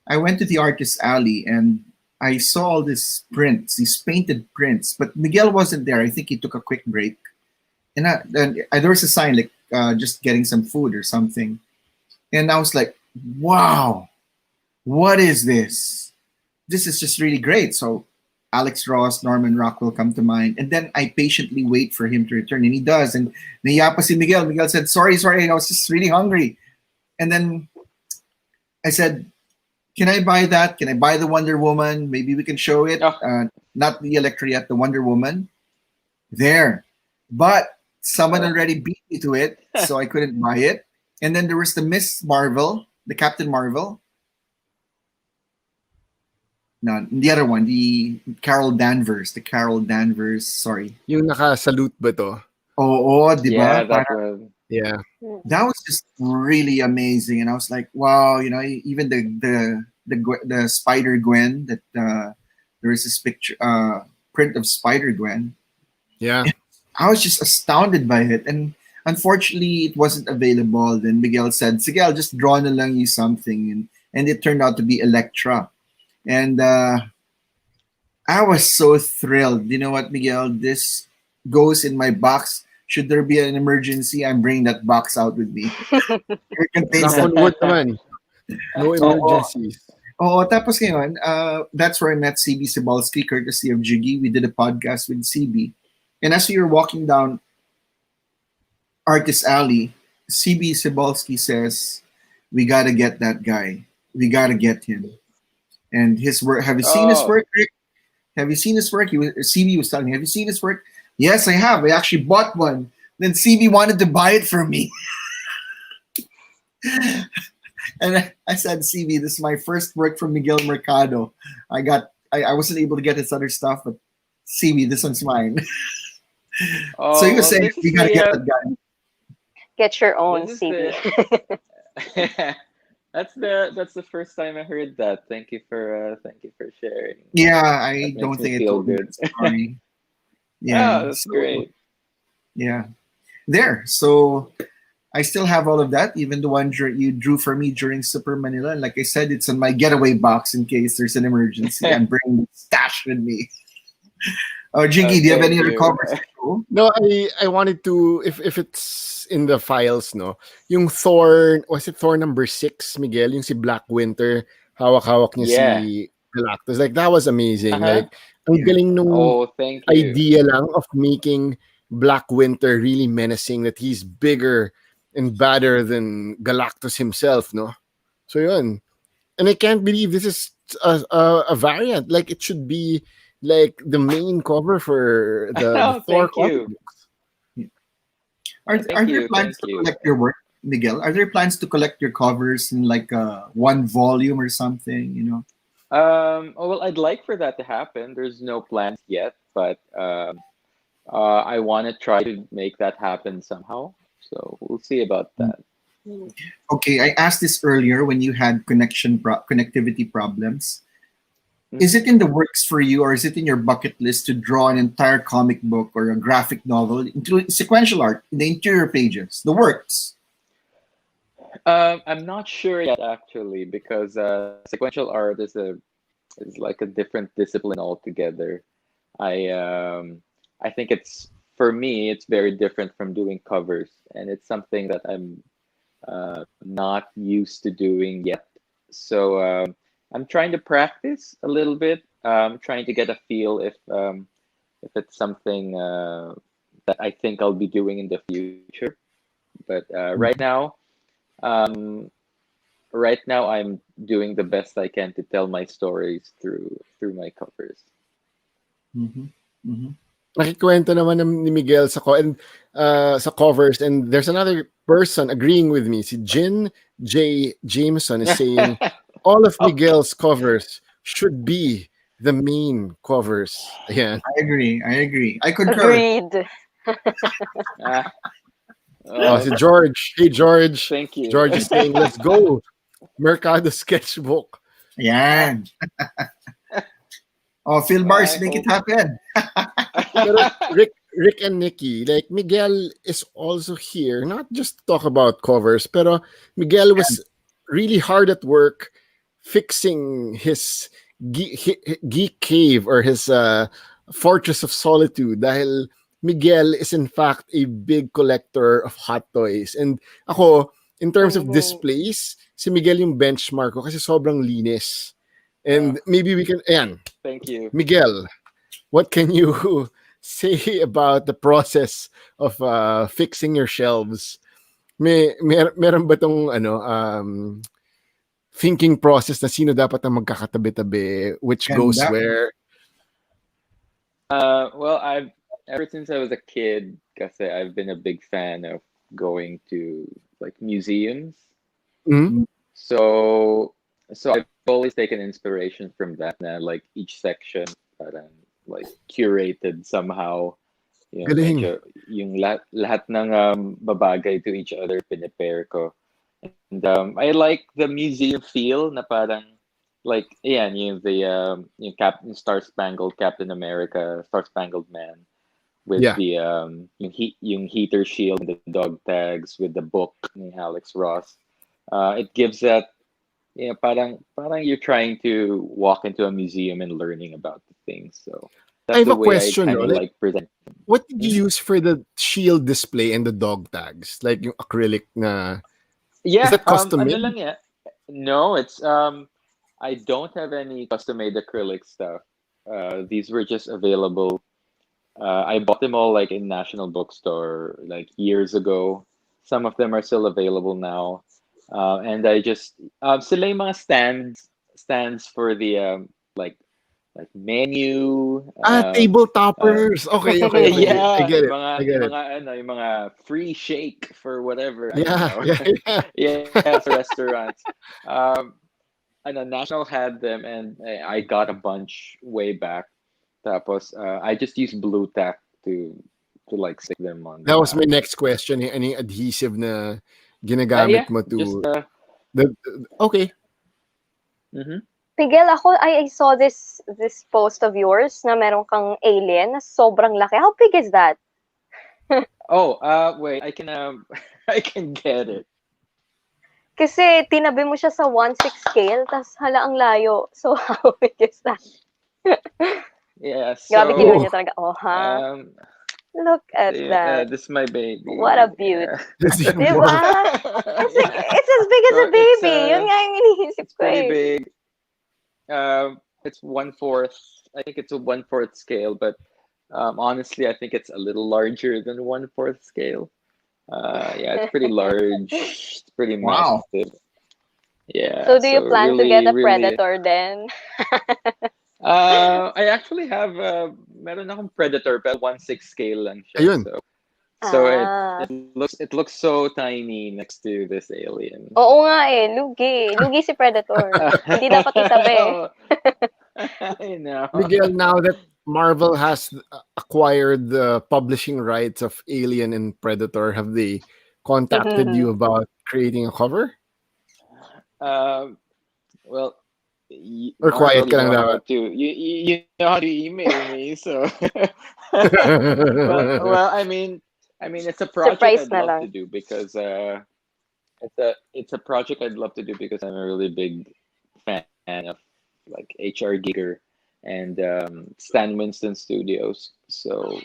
[SPEAKER 1] I went to the artist alley and I saw all these prints, these painted prints, but Miguel wasn't there. I think he took a quick break. And there was a sign like just getting some food or something. And I was like, wow, what is this? This is just really great. So Alex Ross, Norman Rockwell come to mind. And then I patiently wait for him to return. And he does. And nahiya pa si Miguel. Miguel said, sorry, I was just really hungry. And then I said, can I buy that? Can I buy the Wonder Woman? Maybe we can show it.
[SPEAKER 4] Oh,
[SPEAKER 1] Not the Electra yet, the Wonder Woman. There. But someone
[SPEAKER 4] oh.
[SPEAKER 1] already beat me to it, so I couldn't buy it. And then there was the Miss Marvel, the Captain Marvel. No, the other one, the Carol Danvers, sorry.
[SPEAKER 3] Yung naka-salute ba to?
[SPEAKER 1] Oh, di
[SPEAKER 4] Yeah,
[SPEAKER 1] ba?
[SPEAKER 4] that was.
[SPEAKER 3] Yeah.
[SPEAKER 2] Mm.
[SPEAKER 1] That was just really amazing, and I was like, wow, even the Spider Gwen that there is this picture print of Spider Gwen.
[SPEAKER 3] Yeah.
[SPEAKER 1] I was just astounded by it, and unfortunately, it wasn't available. Then Miguel said, "Sige, I'll just draw na lang you something," and it turned out to be Electra, and I was so thrilled. You know what, Miguel? This goes in my box. Should there be an emergency, I'm bringing that box out with me. It contains
[SPEAKER 3] Knock
[SPEAKER 1] that.
[SPEAKER 3] on wood naman. No
[SPEAKER 1] Oo.
[SPEAKER 3] emergencies.
[SPEAKER 1] Oo, tapos ngayon, that's where I met CB Sibalski, courtesy of Jiggy. We did a podcast with CB. And as we were walking down Artist Alley, CB Sibalski says, we got to get that guy. We got to get him. And his work, have you seen his
[SPEAKER 4] Oh,
[SPEAKER 1] work, Rick? Have you seen his work? CB was telling me, have you seen his work? Yes, I have. I actually bought one. Then CB wanted to buy it from me. And I said, CB, this is my first work from Miguel Mercado. I wasn't able to get his other stuff, but CB, this one's mine. So he
[SPEAKER 4] Oh
[SPEAKER 1] was
[SPEAKER 4] well,
[SPEAKER 1] saying
[SPEAKER 4] this is
[SPEAKER 1] we gotta
[SPEAKER 4] the
[SPEAKER 1] get that guy.
[SPEAKER 2] Get your
[SPEAKER 4] this
[SPEAKER 2] own
[SPEAKER 4] is
[SPEAKER 2] CB.
[SPEAKER 4] the that's the first time I heard that. Thank you for sharing.
[SPEAKER 1] Yeah,
[SPEAKER 4] That
[SPEAKER 1] I don't
[SPEAKER 4] makes me
[SPEAKER 1] think I
[SPEAKER 4] feel
[SPEAKER 1] told you
[SPEAKER 4] good.
[SPEAKER 1] that story. Yeah.
[SPEAKER 4] Oh, that's
[SPEAKER 1] So
[SPEAKER 4] great.
[SPEAKER 1] yeah. There. So I still have all of that, even the one you drew for me during Super Manila. And like I said, it's in my getaway box in case there's an emergency. I'm bringing the stash with me. Oh, Jinky, do you have any
[SPEAKER 4] Thank
[SPEAKER 1] other
[SPEAKER 4] you.
[SPEAKER 1] comments to show?
[SPEAKER 3] No, I wanted to, if it's in the files, no, yung Thor, was it Thor number 6, Miguel, yung si Black Winter, hawak-hawak niya
[SPEAKER 4] Yeah.
[SPEAKER 3] si Galactus. Like that was amazing.
[SPEAKER 4] Uh-huh.
[SPEAKER 3] Like ang
[SPEAKER 1] Yeah.
[SPEAKER 3] galing nung
[SPEAKER 4] Oh, thank you.
[SPEAKER 3] idea lang of making Black Winter really menacing, that he's bigger and badder than Galactus himself, no? So yun. And I can't believe this is a variant. Like it should be like the main cover for the
[SPEAKER 4] Oh,
[SPEAKER 3] Thor
[SPEAKER 4] thank
[SPEAKER 3] comic
[SPEAKER 4] you.
[SPEAKER 3] book.
[SPEAKER 1] Are
[SPEAKER 4] Thank
[SPEAKER 1] there
[SPEAKER 4] you.
[SPEAKER 1] plans
[SPEAKER 4] Thank
[SPEAKER 1] to
[SPEAKER 4] you.
[SPEAKER 1] collect your work, Miguel? Are there plans to collect your covers in like one volume or something? You know.
[SPEAKER 4] Oh, well, I'd like for that to happen. There's no plans yet, but I want to try to make that happen somehow. So we'll see about that.
[SPEAKER 1] Okay, I asked this earlier when you had connectivity problems. Is
[SPEAKER 4] Mhm.
[SPEAKER 1] it in the works for you, or is it in your bucket list to draw an entire comic book or a graphic novel, including sequential art in the interior pages, the works?
[SPEAKER 4] I'm not sure yet, actually, because sequential art is like a different discipline altogether. I think it's for me, it's very different from doing covers, and it's something that I'm not used to doing yet. So I'm trying to practice a little bit, trying to get a feel if it's something that I think I'll be doing in the future. But um, right now I'm doing the best I can to tell my stories through my covers.
[SPEAKER 1] Mm-hmm. Mm-hmm.
[SPEAKER 3] Nakikwento naman ni Miguel sa covers, and there's another person agreeing with me. Si Jin J. Jameson is saying all of
[SPEAKER 4] Oh,
[SPEAKER 3] Miguel's covers should be the main covers. Ayan.
[SPEAKER 1] I agree. I agree. I concur.
[SPEAKER 2] Agreed.
[SPEAKER 4] ah,
[SPEAKER 3] Oh, si George. Hey, George.
[SPEAKER 4] thank you.
[SPEAKER 3] George is saying, let's go. Mercado sketchbook.
[SPEAKER 1] Yan. Oh, Phil
[SPEAKER 4] Well,
[SPEAKER 1] Bars,
[SPEAKER 4] I
[SPEAKER 1] make it
[SPEAKER 4] hope.
[SPEAKER 1] happen.
[SPEAKER 3] Pero Rick and Nikki, like Miguel is also here, not just to talk about covers, pero Miguel was really hard at work fixing his geek cave, or his fortress of solitude, dahil Miguel is in fact a big collector of hot toys. And ako, in terms of
[SPEAKER 2] Mhm.
[SPEAKER 3] displays, si Miguel yung benchmark ko kasi sobrang linis.
[SPEAKER 4] Uh,
[SPEAKER 3] And maybe we can, ayan,
[SPEAKER 4] thank you.
[SPEAKER 3] Miguel, what can you say about the process of fixing your shelves? Meron ba tong thinking process na sino dapat ang magkakatabi-tabi, which goes
[SPEAKER 1] Ganda.
[SPEAKER 3] where?
[SPEAKER 4] Well, I've ever since I was a kid, kasi I've been a big fan of going to like museums.
[SPEAKER 3] Mm?
[SPEAKER 4] So I've always taken inspiration from that. Na like each section, parang like curated somehow. You know,
[SPEAKER 3] Galing.
[SPEAKER 4] medyo yung lahat ng babagay to each other pinipare ko. And I like the museum feel na parang like yeah, yung Captain Star Spangled Captain America, Star Spangled Man with
[SPEAKER 3] Yeah.
[SPEAKER 4] the yung heater shield and the dog tags with the book ni Alex Ross. It gives that parang you're trying to walk into a museum and learning about the things. So
[SPEAKER 3] I
[SPEAKER 4] that's
[SPEAKER 3] have
[SPEAKER 4] the
[SPEAKER 3] a
[SPEAKER 4] way I
[SPEAKER 3] question,
[SPEAKER 4] kind
[SPEAKER 3] no?
[SPEAKER 4] of
[SPEAKER 3] Like,
[SPEAKER 4] like present.
[SPEAKER 3] what did
[SPEAKER 4] Mhm.
[SPEAKER 3] you use for the shield display and the dog tags? Like yung acrylic na, is
[SPEAKER 4] Yeah,
[SPEAKER 3] that custom
[SPEAKER 4] ano
[SPEAKER 3] made?
[SPEAKER 4] lang yeah. No, it's I don't have any custom made acrylic stuff. These were just available. I bought them all like in National Bookstore like years ago. Some of them are still available now. And I just sila yung mga stands for the like like menu.
[SPEAKER 3] Table
[SPEAKER 4] Uh,
[SPEAKER 3] toppers. Okay, okay, okay. I
[SPEAKER 4] yeah,
[SPEAKER 3] get it. I
[SPEAKER 4] mga
[SPEAKER 3] get it.
[SPEAKER 4] mga ano, yung mga free shake for whatever. I don't
[SPEAKER 3] Yeah,
[SPEAKER 4] know.
[SPEAKER 3] yeah, yeah.
[SPEAKER 4] Yeah, sa restaurants. Ano, National had them, and I got a bunch way back. Tapos, I just used blue tack to like stick them on the
[SPEAKER 3] That was my
[SPEAKER 4] back.
[SPEAKER 3] next question. Any adhesive na
[SPEAKER 4] Yeah,
[SPEAKER 3] ginagamit mo
[SPEAKER 4] just
[SPEAKER 3] to okay.
[SPEAKER 4] mhm.
[SPEAKER 2] Miguel, I saw this post of yours na meron kang alien na sobrang laki. How big is that?
[SPEAKER 4] Oh, wait, I can I can get it.
[SPEAKER 2] Kasi tinabi mo siya sa 1/6 scale, tas hala ang layo. So, how big is that?
[SPEAKER 4] Yeah,
[SPEAKER 2] Grabe, kinur
[SPEAKER 3] Oh,
[SPEAKER 2] niya talaga. Oh, ha?
[SPEAKER 4] um,
[SPEAKER 2] Look at that.
[SPEAKER 4] this is my
[SPEAKER 2] What a
[SPEAKER 4] baby.
[SPEAKER 2] beaut.
[SPEAKER 3] this is
[SPEAKER 2] Di
[SPEAKER 3] more.
[SPEAKER 2] ba? It's like,
[SPEAKER 4] Yeah.
[SPEAKER 2] it's as big as
[SPEAKER 4] So
[SPEAKER 2] a baby. Yun nga yung iniisip
[SPEAKER 4] it's
[SPEAKER 2] ko
[SPEAKER 4] pretty
[SPEAKER 2] eh.
[SPEAKER 4] big. It's 1/4. I think it's a 1/4 scale, but honestly, I think it's a little larger than 1/4 scale. Yeah, it's pretty large. It's pretty
[SPEAKER 1] Wow.
[SPEAKER 4] massive. Yeah,
[SPEAKER 2] So, do you
[SPEAKER 4] so
[SPEAKER 2] plan to get
[SPEAKER 4] really,
[SPEAKER 2] a
[SPEAKER 4] really.
[SPEAKER 2] predator then?
[SPEAKER 4] I actually have meron akong Predator, pero 1/6 scale lang siya.
[SPEAKER 3] Ayun.
[SPEAKER 4] So
[SPEAKER 2] Ah.
[SPEAKER 4] it looks so tiny next to this alien.
[SPEAKER 2] Oo nga eh, lugi. Lugi si Predator. Hindi dapat itabi.
[SPEAKER 4] I know.
[SPEAKER 3] Miguel, now that Marvel has acquired the publishing rights of Alien and Predator, have they contacted you about creating a cover?
[SPEAKER 4] Um, well,
[SPEAKER 3] Or quiet
[SPEAKER 4] Marvel,
[SPEAKER 3] ka lang dapat?
[SPEAKER 4] you know how to email me, so well, I mean it's a project
[SPEAKER 2] Surprise
[SPEAKER 4] I'd
[SPEAKER 2] na
[SPEAKER 4] love to
[SPEAKER 2] lang.
[SPEAKER 4] do because it's a project I'd love to do because I'm a really big fan of like HR Giger and Stan Winston Studios. So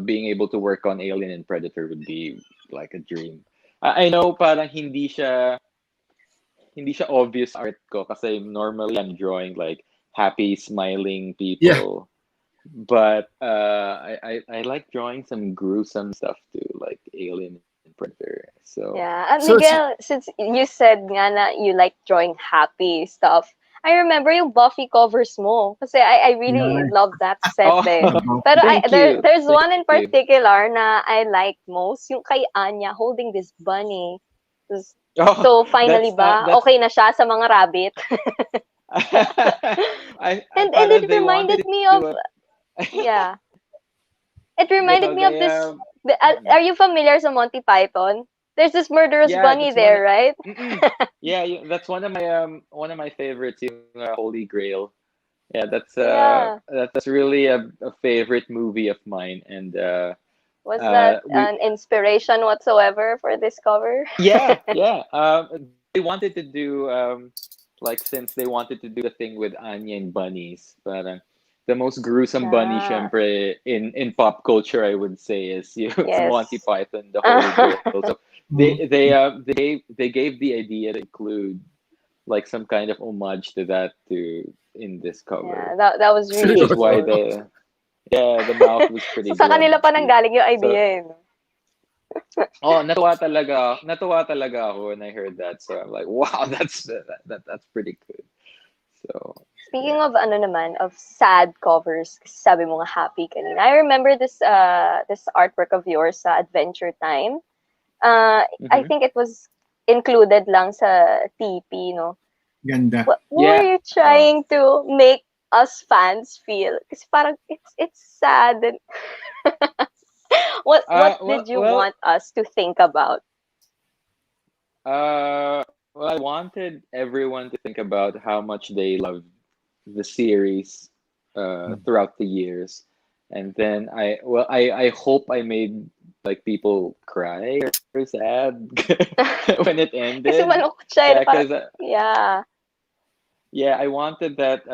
[SPEAKER 4] being able to work on Alien and Predator would be like a dream. I know parang hindi siya obvious sa art ko kasi normally I'm drawing like happy smiling
[SPEAKER 3] Yeah.
[SPEAKER 4] people. But I like drawing some gruesome stuff too, like Alien and Predator. So
[SPEAKER 2] Yeah.
[SPEAKER 3] So it's
[SPEAKER 2] Miguel, since you said nga na you like drawing happy stuff, I remember yung Buffy covers mo. Kasi I really
[SPEAKER 1] Nice.
[SPEAKER 2] love that set
[SPEAKER 4] oh,
[SPEAKER 2] eh.
[SPEAKER 1] Wow.
[SPEAKER 2] Pero
[SPEAKER 4] thank you,
[SPEAKER 2] there's
[SPEAKER 4] thank
[SPEAKER 2] one in
[SPEAKER 4] you.
[SPEAKER 2] particular na I like most, yung kay Anya holding this bunny. Tas-
[SPEAKER 4] Oh,
[SPEAKER 2] So, finally ba,
[SPEAKER 4] that's
[SPEAKER 2] okay na siya sa mga rabbit?
[SPEAKER 4] I
[SPEAKER 2] And
[SPEAKER 4] parang
[SPEAKER 2] it
[SPEAKER 4] they wanted
[SPEAKER 2] reminded
[SPEAKER 4] to
[SPEAKER 2] me
[SPEAKER 4] do
[SPEAKER 2] of,
[SPEAKER 4] a
[SPEAKER 2] yeah, it
[SPEAKER 4] they
[SPEAKER 2] reminded
[SPEAKER 4] no
[SPEAKER 2] me of
[SPEAKER 4] they
[SPEAKER 2] this, are you familiar sa Monty Python? There's this murderous
[SPEAKER 4] yeah
[SPEAKER 2] bunny there, right?
[SPEAKER 4] yeah, that's one of my favorites yung Holy Grail. Yeah,
[SPEAKER 2] Yeah.
[SPEAKER 4] that's really a favorite movie of mine, and
[SPEAKER 2] Was that
[SPEAKER 4] we
[SPEAKER 2] an inspiration whatsoever for this cover?
[SPEAKER 4] yeah, yeah. They wanted to do like since they wanted to do the thing with Anya and bunnies, but the most gruesome bunny,
[SPEAKER 2] Ah,
[SPEAKER 4] syempre, in pop culture, I would say, is Monty
[SPEAKER 2] yes.
[SPEAKER 4] Python, the Holy Grail. So
[SPEAKER 1] Mhm.
[SPEAKER 4] they gave the idea to include like some kind of homage to that to in this
[SPEAKER 2] Yeah,
[SPEAKER 4] cover,
[SPEAKER 2] that was
[SPEAKER 4] which
[SPEAKER 2] really
[SPEAKER 4] is why
[SPEAKER 3] seryoso.
[SPEAKER 2] cool.
[SPEAKER 4] the mouth was
[SPEAKER 2] So
[SPEAKER 4] pretty
[SPEAKER 2] sa kanila pa
[SPEAKER 4] bloody.
[SPEAKER 2] nanggaling yung
[SPEAKER 4] So
[SPEAKER 2] idea eh. No?
[SPEAKER 4] oh, natuwa talaga ako when I heard that. So I'm like, wow, that's pretty good. So
[SPEAKER 2] Speaking
[SPEAKER 4] yeah.
[SPEAKER 2] of ano naman, of sad covers, kasi sabi mo nga happy kanina. I remember this artwork of yours sa Adventure Time. I
[SPEAKER 4] Hmm.
[SPEAKER 2] think it was included lang sa TP, no?
[SPEAKER 1] Ganda.
[SPEAKER 2] What were
[SPEAKER 4] Yeah.
[SPEAKER 2] you trying to make us fans feel? Kasi parang it's sad. And what
[SPEAKER 4] Well,
[SPEAKER 2] did you want us to think about?
[SPEAKER 4] well, I wanted everyone to think about how much they loved the series throughout the years, and then I hope I made like people cry or sad when it
[SPEAKER 2] Kasi
[SPEAKER 4] ended.
[SPEAKER 2] malungkot siya, eh,
[SPEAKER 4] Yeah,
[SPEAKER 2] parang,
[SPEAKER 4] because
[SPEAKER 2] yeah.
[SPEAKER 4] yeah, I wanted that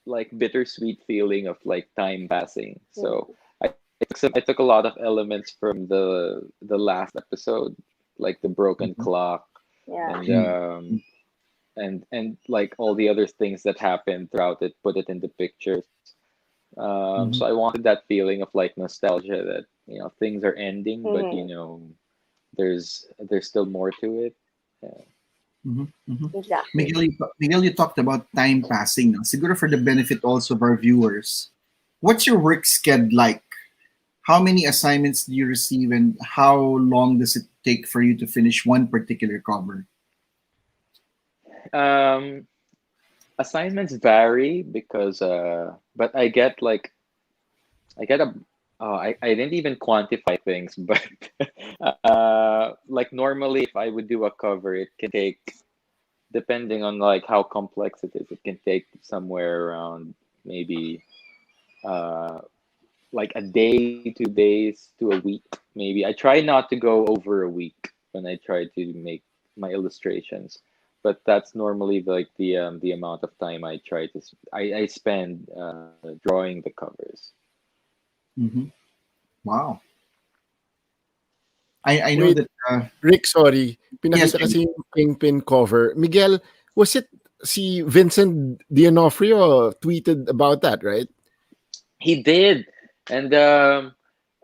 [SPEAKER 4] like bittersweet feeling of like time passing. So
[SPEAKER 2] Mm,
[SPEAKER 4] I took a lot of elements from the last episode, like the broken
[SPEAKER 1] Mhm.
[SPEAKER 4] clock
[SPEAKER 2] yeah.
[SPEAKER 4] and
[SPEAKER 1] Mhm.
[SPEAKER 4] like all the other things that happened throughout it, put it into pictures. So
[SPEAKER 1] Mhm.
[SPEAKER 4] I wanted that feeling of like nostalgia that things are ending, but
[SPEAKER 2] Mhm.
[SPEAKER 4] there's still more to it. Yeah.
[SPEAKER 1] Mhm, mhm.
[SPEAKER 2] Exactly.
[SPEAKER 1] Miguel, you talked about time passing. No? Siguro for the benefit also of our viewers, what's your work sched like? How many assignments do you receive, and how long does it take for you to finish one particular cover?
[SPEAKER 4] Um, Assignments vary because but I get a I didn't even quantify things, but like normally if I would do a cover, it can take, depending on like how complex it is, it can take somewhere around maybe uh like a day, 2 days to a week, maybe. I try not to go over a week when I try to make my illustrations, but that's normally like the amount of time I try to I spend drawing the covers.
[SPEAKER 1] Hmm. Wow. I know
[SPEAKER 3] Wait,
[SPEAKER 1] that.
[SPEAKER 3] Rick, sorry.
[SPEAKER 1] Yes,
[SPEAKER 3] Pinakita
[SPEAKER 1] Jim.
[SPEAKER 3] kasi yung Kingpin cover. Miguel, was it si Vincent D'Onofrio tweeted about that, right?
[SPEAKER 4] He did, and uh,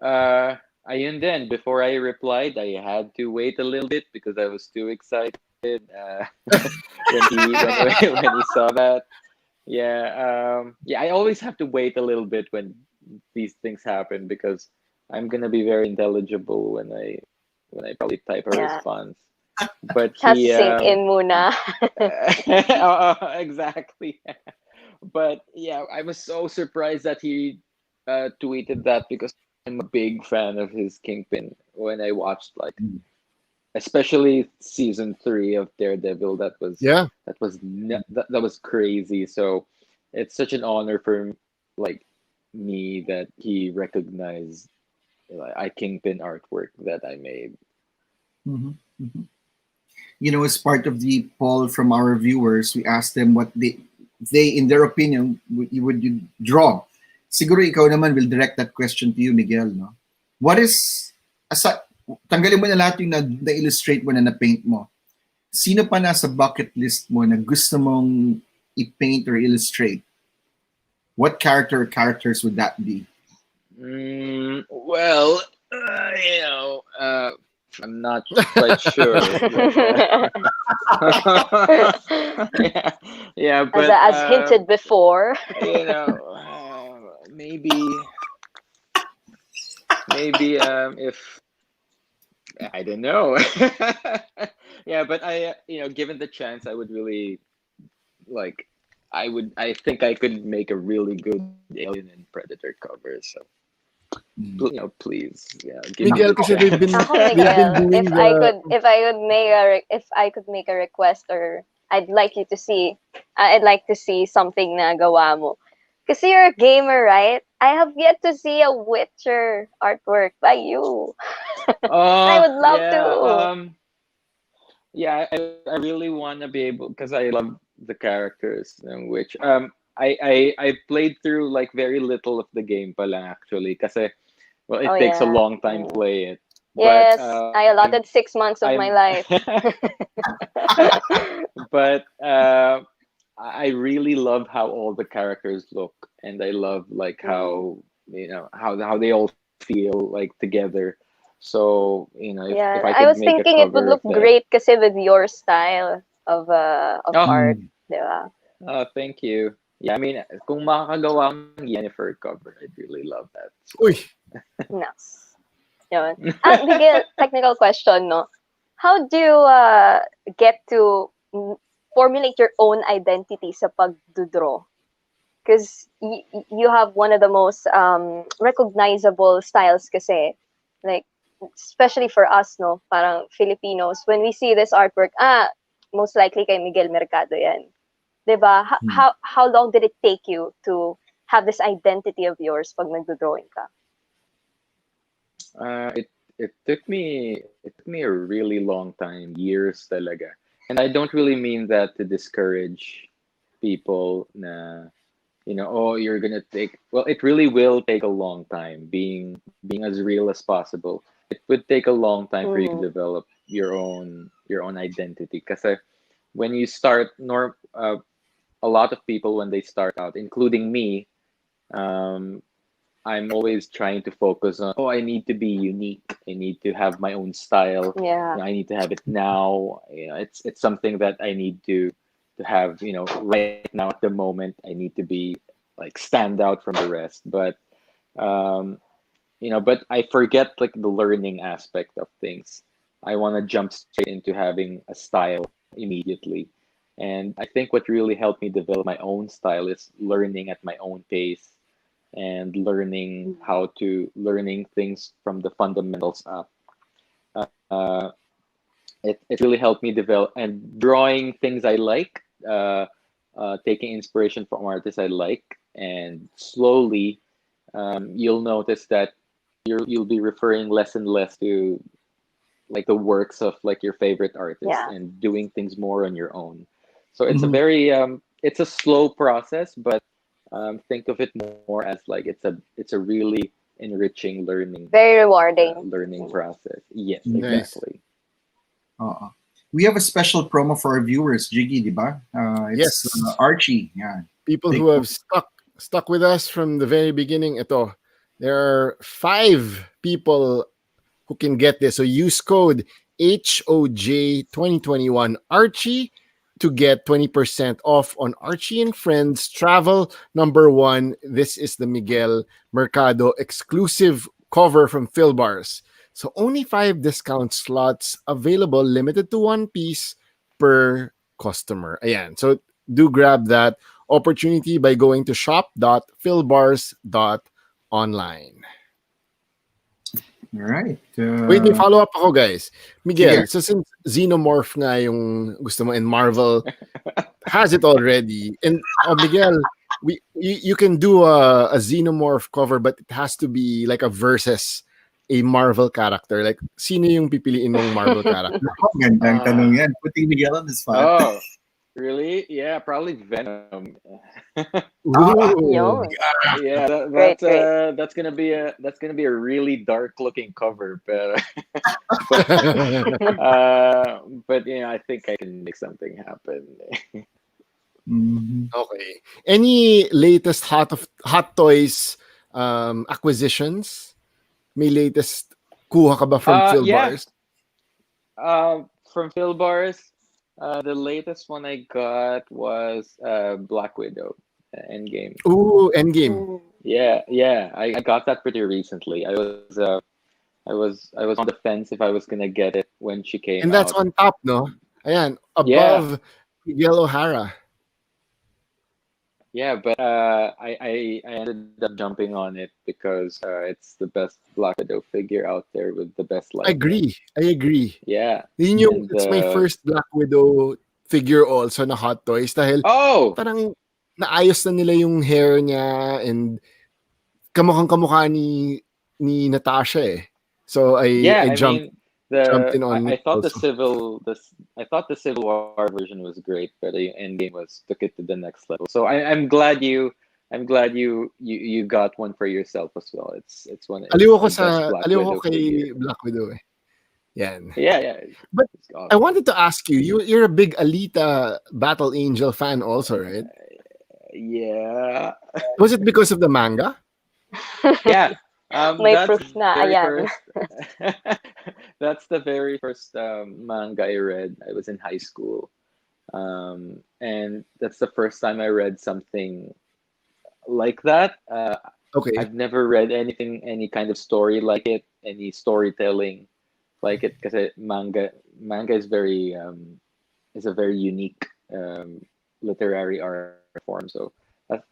[SPEAKER 4] ayun din. Before I replied, I had to wait a little bit because I was too excited when he saw that. Yeah, yeah. I always have to wait a little bit when these things happen because I'm gonna be very intelligible when I probably type a
[SPEAKER 2] Yeah.
[SPEAKER 4] response. But
[SPEAKER 2] Has to
[SPEAKER 4] he
[SPEAKER 2] sink in muna.
[SPEAKER 4] exactly. But yeah, I was so surprised that he tweeted that because I'm a big fan of his Kingpin. When I watched like, especially season 3 of Daredevil,
[SPEAKER 3] Yeah.
[SPEAKER 4] that was crazy. So it's such an honor for like me that he recognized like, I Kingpin artwork that I made.
[SPEAKER 1] Mhm, mhm. As part of the poll from our viewers, we asked them what they in their opinion, would you draw. Siguro ikaw naman will direct that question to you, Miguel. No? What is, asa, tanggalin mo na lahat yung na-illustrate mo na na-paint mo. Sino pa nasa bucket list mo na gusto mong i-paint or illustrate? What character or characters would that be?
[SPEAKER 4] Well, I'm not quite sure, but yeah, yeah,
[SPEAKER 2] as
[SPEAKER 4] but
[SPEAKER 2] as hinted before.
[SPEAKER 4] maybe if I don't know, yeah, but given the chance, I would really like. I think I could make a really good Alien and Predator cover. So
[SPEAKER 1] Mm.
[SPEAKER 4] please, yeah, give me
[SPEAKER 3] Miguel,
[SPEAKER 4] the
[SPEAKER 3] kasi
[SPEAKER 4] chance.
[SPEAKER 2] Ako,
[SPEAKER 3] they've been
[SPEAKER 2] Miguel,
[SPEAKER 3] doing the
[SPEAKER 2] if I could make if I could make a request, or I'd like you to see, I'd like to see something na gawa mo. Kasi you're a gamer, right? I have yet to see a Witcher artwork by you. And I
[SPEAKER 4] Oh
[SPEAKER 2] would love
[SPEAKER 4] yeah,
[SPEAKER 2] to.
[SPEAKER 4] yeah. I really want to be able because I love the characters in which I played through like very little of the game pala actually kasi well
[SPEAKER 2] Oh
[SPEAKER 4] it takes a
[SPEAKER 2] yeah.
[SPEAKER 4] long time
[SPEAKER 2] Mm.
[SPEAKER 4] play it, but
[SPEAKER 2] Yes, I allotted 6 months of my
[SPEAKER 4] I'm
[SPEAKER 2] life.
[SPEAKER 4] but I really love how all the characters look, and I love like
[SPEAKER 2] Mm.
[SPEAKER 4] how how they all feel like together. So if
[SPEAKER 2] Yeah,
[SPEAKER 4] I
[SPEAKER 2] I
[SPEAKER 4] could
[SPEAKER 2] was
[SPEAKER 4] make a
[SPEAKER 2] thinking it would
[SPEAKER 4] cover of
[SPEAKER 2] look
[SPEAKER 4] that.
[SPEAKER 2] great kasi with your style of
[SPEAKER 4] Oh,
[SPEAKER 2] art,
[SPEAKER 1] Mm.
[SPEAKER 2] di ba?
[SPEAKER 4] thank you. Yeah, I mean, kung makakagawa akong ng Yennefer cover, I'd really love that.
[SPEAKER 3] uy,
[SPEAKER 4] So.
[SPEAKER 2] Nice. Yun. Bigel, technical question, no? How do you get to formulate your own identity sa pagdodraw? Because you have one of the most recognizable styles kasi. Like, especially for us, no? Parang Filipinos, when we see this artwork, most likely kay Miguel Mercado yan. Diba?
[SPEAKER 1] Mm.
[SPEAKER 2] How long did it take you to have this identity of yours pag nagdo-drawing ka?
[SPEAKER 4] It took me a really long time, years talaga. And I don't really mean that to discourage people na oh, you're gonna take, well, it really will take a long time being as real as possible. It would take a long time for you to
[SPEAKER 2] Mm-hmm.
[SPEAKER 4] develop your own identity. Because when you start, a lot of people when they start out, including me, um, I'm always trying to focus on, oh, I need to be unique. I need to have my own style.
[SPEAKER 2] Yeah.
[SPEAKER 4] I need to have it now. It's something that I need to have, right now at the moment. I need to be like stand out from the rest. Um, but I forget like the learning aspect of things. I want to jump straight into having a style immediately. And I think what really helped me develop my own style is learning at my own pace and learning things from the fundamentals up. Uh, it really helped me develop and drawing things I like, taking inspiration from artists I like, and slowly you'll notice that you'll be referring less and less to like the works of like your favorite artists
[SPEAKER 2] Yeah.
[SPEAKER 4] and doing things more on your own. So it's a
[SPEAKER 1] Mhm.
[SPEAKER 4] very it's a slow process, but think of it more as like it's a really enriching
[SPEAKER 2] Very rewarding.
[SPEAKER 4] learning process. Yes,
[SPEAKER 1] Mhm.
[SPEAKER 3] Nice.
[SPEAKER 4] exactly.
[SPEAKER 1] Uh-uh. We have a special promo for our viewers, Jiggy, di ba? It's
[SPEAKER 3] Yes.
[SPEAKER 1] Archie. Yeah.
[SPEAKER 3] People
[SPEAKER 1] Take
[SPEAKER 3] who have stuck with us from the very beginning, ito, there are 5 people who can get this. So use code HOJ2021 Archie to get 20% off on Archie and Friends travel number 1. This is the Miguel Mercado exclusive cover from Phil Bars. So only 5 discount slots available, limited to 1 piece per customer. Ayan. So do grab that opportunity by going to shop.philbars.online.
[SPEAKER 1] All right.
[SPEAKER 3] Wait, may follow-up ako, guys.
[SPEAKER 1] Sige.
[SPEAKER 3] Miguel, so since Xenomorph nga yung gusto mo and Marvel has it already, and Miguel, you can do a Xenomorph cover, but it has to be like a versus a Marvel character. Like, sino yung pipiliin mong Marvel character?
[SPEAKER 1] Ako, gandang
[SPEAKER 4] Uh,
[SPEAKER 1] tanong yan. Putting Miguel on the spot.
[SPEAKER 4] oh, really? Yeah, probably Venom.
[SPEAKER 1] Ah,
[SPEAKER 3] Ooh.
[SPEAKER 2] Yun.
[SPEAKER 4] Yeah,
[SPEAKER 2] Great, great.
[SPEAKER 4] that's gonna be a really dark looking cover, but but I think I can make something happen.
[SPEAKER 1] mhm.
[SPEAKER 3] Okay. Any latest hot toys acquisitions? May latest kuha ka ba from Phil
[SPEAKER 4] Yeah.
[SPEAKER 3] Bars?
[SPEAKER 4] From Phil Bars, the latest one I got was Black Widow, Endgame.
[SPEAKER 3] Ooh, Endgame.
[SPEAKER 2] Mm.
[SPEAKER 4] Yeah, I got that pretty recently. I was on the fence if I was gonna get it when she came
[SPEAKER 3] And that's
[SPEAKER 4] out.
[SPEAKER 3] on top, no? Ayan,
[SPEAKER 4] Yeah,
[SPEAKER 3] above Miguel O'Hara.
[SPEAKER 4] yeah, but I ended up jumping on it because it's the best Black Widow figure out there with the best
[SPEAKER 3] I
[SPEAKER 4] likeness.
[SPEAKER 3] agree. I agree.
[SPEAKER 4] Yeah,
[SPEAKER 3] Yun yung,
[SPEAKER 4] and
[SPEAKER 3] it's my first Black Widow figure also na Hot Toys dahil
[SPEAKER 4] oh
[SPEAKER 3] parang naayos na nila yung hair niya and kamukhang kamukha ni Natasha eh. So
[SPEAKER 4] yeah,
[SPEAKER 3] I
[SPEAKER 4] I
[SPEAKER 3] jumped
[SPEAKER 4] mean
[SPEAKER 3] jumped in
[SPEAKER 4] I,
[SPEAKER 3] on
[SPEAKER 4] I
[SPEAKER 3] it
[SPEAKER 4] thought
[SPEAKER 3] also.
[SPEAKER 4] I thought the Civil War version was great, but the Endgame was took it to the next level. So I'm glad you got one for yourself as well. It's the best Black
[SPEAKER 3] Aliw ko
[SPEAKER 4] Widow
[SPEAKER 3] kay
[SPEAKER 4] figure.
[SPEAKER 3] Black Widow eh. Yan.
[SPEAKER 4] Yeah, yeah,
[SPEAKER 3] But
[SPEAKER 4] it's
[SPEAKER 3] I
[SPEAKER 4] awesome.
[SPEAKER 3] wanted to ask you, you're a big Alita Battle Angel fan also, right?
[SPEAKER 4] Yeah,
[SPEAKER 3] Was it because of the manga?
[SPEAKER 4] yeah.
[SPEAKER 2] May
[SPEAKER 4] That's
[SPEAKER 2] proof
[SPEAKER 4] the
[SPEAKER 2] na,
[SPEAKER 4] very
[SPEAKER 2] ayan.
[SPEAKER 4] first. That's the very first manga I read. I was in high school, and that's the first time I read something like that.
[SPEAKER 3] Okay.
[SPEAKER 4] I've never read any kind of story like it, any storytelling like it, because manga is a very unique literary art form. So that,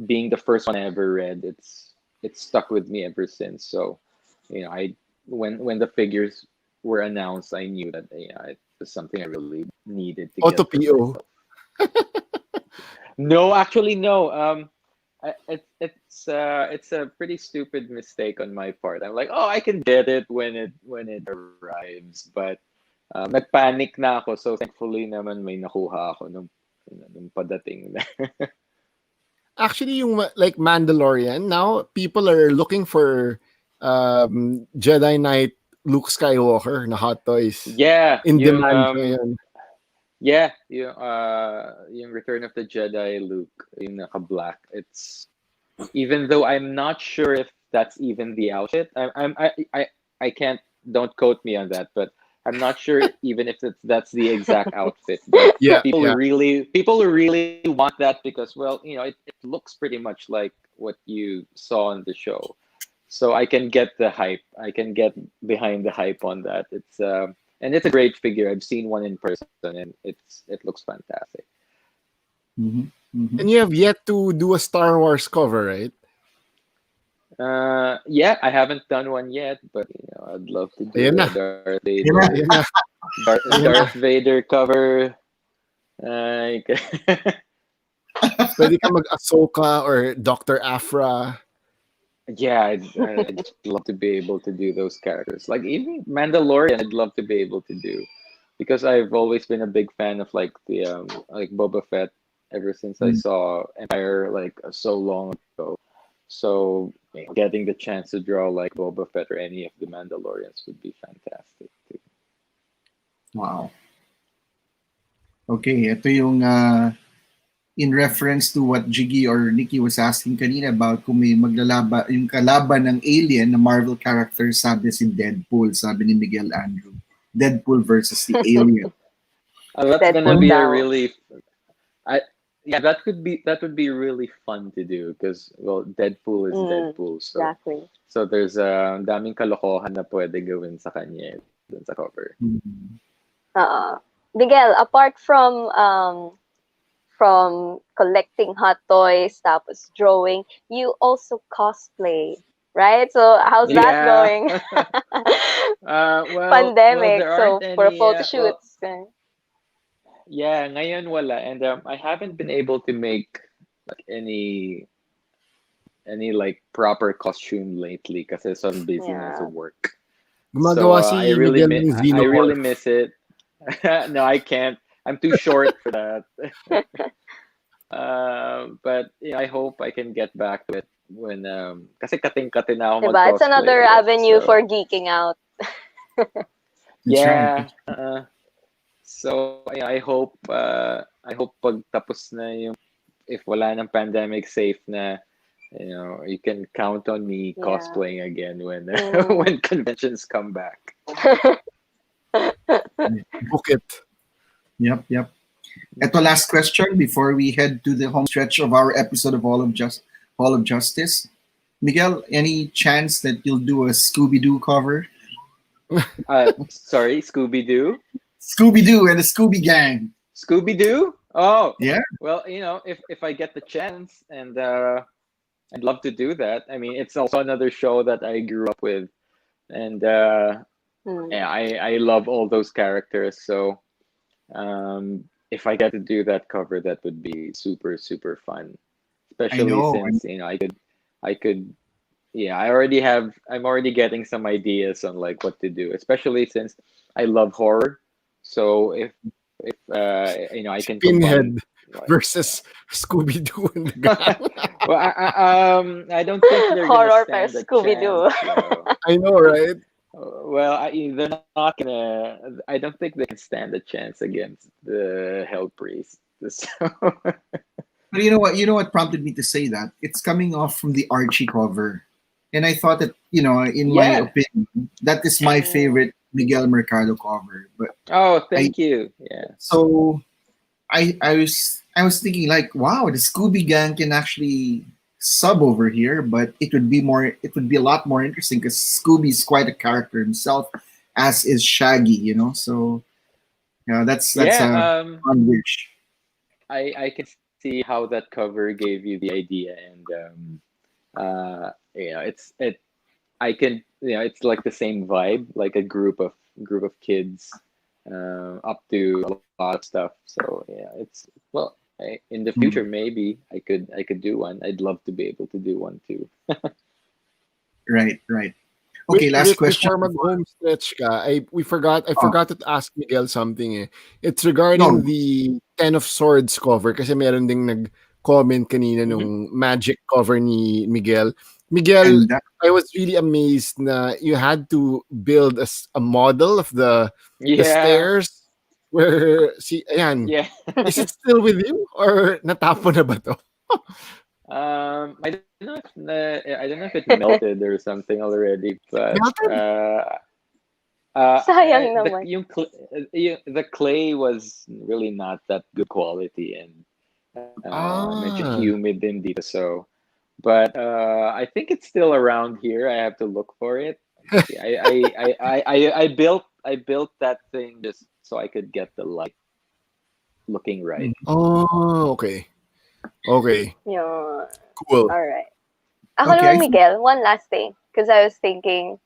[SPEAKER 4] being the first one I ever read, it's stuck with me ever since. So, I when the figures were announced, I knew that it was something I really needed to
[SPEAKER 3] Auto
[SPEAKER 4] get for
[SPEAKER 3] PO.
[SPEAKER 4] myself. No, actually, no. It's a pretty stupid mistake on my part. I'm like, oh, I can get it when it arrives, but nagpanic na ako. So thankfully naman may nakuha ako nung padating na.
[SPEAKER 3] Actually, yung like Mandalorian, now people are looking for Jedi Knight Luke Skywalker na Hot Toys.
[SPEAKER 4] Yeah,
[SPEAKER 3] In demand ngayon.
[SPEAKER 4] yung Return of the Jedi Luke, yung naka-black. It's even though I'm not sure if that's even the outfit. I can't, don't quote me on that, but I'm not sure even if that's the exact outfit. But
[SPEAKER 3] Yeah, yeah.
[SPEAKER 4] people really want that because, well, it looks pretty much like what you saw on the show. So I can get the hype. I can get behind the hype on that. And it's a great figure. I've seen one in person, and it looks fantastic.
[SPEAKER 1] Mm-hmm. Mm-hmm.
[SPEAKER 3] And you have yet to do a Star Wars cover, right?
[SPEAKER 4] Yeah, I haven't done one yet, but I'd love to do
[SPEAKER 3] Ayan na.
[SPEAKER 4] a Darth Vader,
[SPEAKER 1] Yeah.
[SPEAKER 3] Ayan na. Ayan na.
[SPEAKER 4] Darth Vader cover. Uh,
[SPEAKER 3] Pwede ka mag-Ahsoka or Dr. Afra.
[SPEAKER 4] yeah, I'd love to be able to do those characters. Like even Mandalorian, I'd love to be able to do because I've always been a big fan of like the like Boba Fett ever since I
[SPEAKER 1] Mm.
[SPEAKER 4] saw Empire like so long ago. So getting the chance to draw like Boba Fett or any of the Mandalorians would be fantastic too.
[SPEAKER 1] Wow. Okay, ito yung in reference to what Jiggy or Nikki was asking kanina about kung may maglalaba, yung kalaban ng alien na Marvel character, sabi si Deadpool, sabi ni Miguel Andrew. Deadpool versus the alien.
[SPEAKER 4] That's gonna
[SPEAKER 2] Deadpool
[SPEAKER 4] be a
[SPEAKER 2] daw.
[SPEAKER 4] really, I yeah, that would be really fun to do because well, Deadpool is
[SPEAKER 2] Mm,
[SPEAKER 4] Deadpool, so
[SPEAKER 2] exactly.
[SPEAKER 4] there's daming kalokohan na pwede gawin sa kanya dun sa cover.
[SPEAKER 1] Mm.
[SPEAKER 2] Miguel, apart from collecting hot toys, tapos drawing, you also cosplay, right? So how's that
[SPEAKER 4] Yeah.
[SPEAKER 2] going?
[SPEAKER 4] Well,
[SPEAKER 2] Pandemic,
[SPEAKER 4] there aren't
[SPEAKER 2] so for
[SPEAKER 4] any.
[SPEAKER 2] photo shoots.
[SPEAKER 4] Yeah, ngayon wala, and I haven't been able to make like any like proper costume lately kasi some busyness
[SPEAKER 2] Yeah.
[SPEAKER 4] of work. So
[SPEAKER 3] Gumagawa si Miguel ng
[SPEAKER 4] I really
[SPEAKER 3] Xenomorph.
[SPEAKER 4] miss it. No, I can't. I'm too short for that. But I hope I can get back to it when kasi kating-kate na ako
[SPEAKER 2] Diba? It's
[SPEAKER 4] mag-cosplay
[SPEAKER 2] another
[SPEAKER 4] ulit.
[SPEAKER 2] avenue
[SPEAKER 4] So
[SPEAKER 2] for geeking out.
[SPEAKER 1] That's right.
[SPEAKER 4] yeah. So I hope pag tapos na yung if wala ng pandemic safe na you can count on me
[SPEAKER 2] Yeah.
[SPEAKER 4] cosplaying again when
[SPEAKER 2] Mm.
[SPEAKER 4] when conventions come back.
[SPEAKER 3] Book it.
[SPEAKER 1] Yep, yep. Ito last question before we head to the home stretch of our episode of Hall of Justice. Miguel, any chance that you'll do a Scooby Doo cover?
[SPEAKER 4] Sorry, Scooby Doo.
[SPEAKER 1] Scooby Doo and the Scooby Gang.
[SPEAKER 4] Scooby Doo? Oh,
[SPEAKER 1] Yeah.
[SPEAKER 4] well, if I get the chance, and I'd love to do that. I mean, it's also another show that I grew up with, and
[SPEAKER 2] Mm.
[SPEAKER 4] yeah, I love all those characters. So if I get to do that cover, that would be super super fun.
[SPEAKER 1] I
[SPEAKER 4] Especially
[SPEAKER 1] know.
[SPEAKER 4] since I could yeah, I'm already getting some ideas on like what to do. Especially since I love horror, so if I can combine
[SPEAKER 3] Pinhead
[SPEAKER 4] like
[SPEAKER 3] versus Scooby-Doo and the gang.
[SPEAKER 4] well, I don't think they're gonna
[SPEAKER 2] Horror per
[SPEAKER 4] stand a chance.
[SPEAKER 2] Scooby-Doo.
[SPEAKER 4] So.
[SPEAKER 3] I know, right?
[SPEAKER 4] Well, they're not gonna. I don't think they can stand a chance against the Hell Priest. So,
[SPEAKER 1] But you know what? You know what prompted me to say that? It's coming off from the Archie cover. And I thought that, in my
[SPEAKER 4] yeah.
[SPEAKER 1] opinion, that is my
[SPEAKER 2] Mm.
[SPEAKER 1] favorite Miguel Mercado cover. But
[SPEAKER 4] Oh,
[SPEAKER 1] I
[SPEAKER 4] thank you. Yeah.
[SPEAKER 1] so I was thinking like, wow, the Scooby Gang can actually sub over here, but it would be a lot more interesting because Scooby's quite a character himself, as is Shaggy. So that's
[SPEAKER 4] Yeah.
[SPEAKER 1] a fun wish.
[SPEAKER 4] I can see how that cover gave you the idea, and it's I can it's like the same vibe, like a group of kids up to a lot of stuff. So yeah, it's well in the
[SPEAKER 1] Hmm.
[SPEAKER 4] future maybe I could do one. I'd love to be able to do one too.
[SPEAKER 1] Right, right.
[SPEAKER 3] Wait,
[SPEAKER 1] Okay, last
[SPEAKER 3] wait,
[SPEAKER 1] question.
[SPEAKER 3] before mag-home stretch ka, I
[SPEAKER 1] Oh,
[SPEAKER 3] forgot to ask Miguel something eh. It's
[SPEAKER 1] no,
[SPEAKER 3] regarding
[SPEAKER 1] no.
[SPEAKER 3] the Ten of Swords cover kasi meron ding nag-comment kanina
[SPEAKER 4] Mhm.
[SPEAKER 3] nung magic cover ni Miguel. Miguel,
[SPEAKER 1] And
[SPEAKER 3] I was really amazed na you had to build a model of the
[SPEAKER 4] Yeah,
[SPEAKER 3] stairs where ayan,
[SPEAKER 4] yeah.
[SPEAKER 3] is it still with you or natapon na ba to?
[SPEAKER 4] I I don't know if it melted or something already, but
[SPEAKER 3] Melted?
[SPEAKER 2] Sayang naman.
[SPEAKER 4] the clay was really not that good quality, and medyo
[SPEAKER 3] Ah.
[SPEAKER 4] humid din dito. So, but I think it's still around here. I have to look for it. Let me see. I built that thing just so I could get the light looking right.
[SPEAKER 3] Oh, okay. Okay.
[SPEAKER 2] Yun.
[SPEAKER 3] Cool.
[SPEAKER 2] All right. Ako
[SPEAKER 1] Okay, I
[SPEAKER 2] naman,
[SPEAKER 1] think
[SPEAKER 2] Miguel, one last thing. Because I was thinking,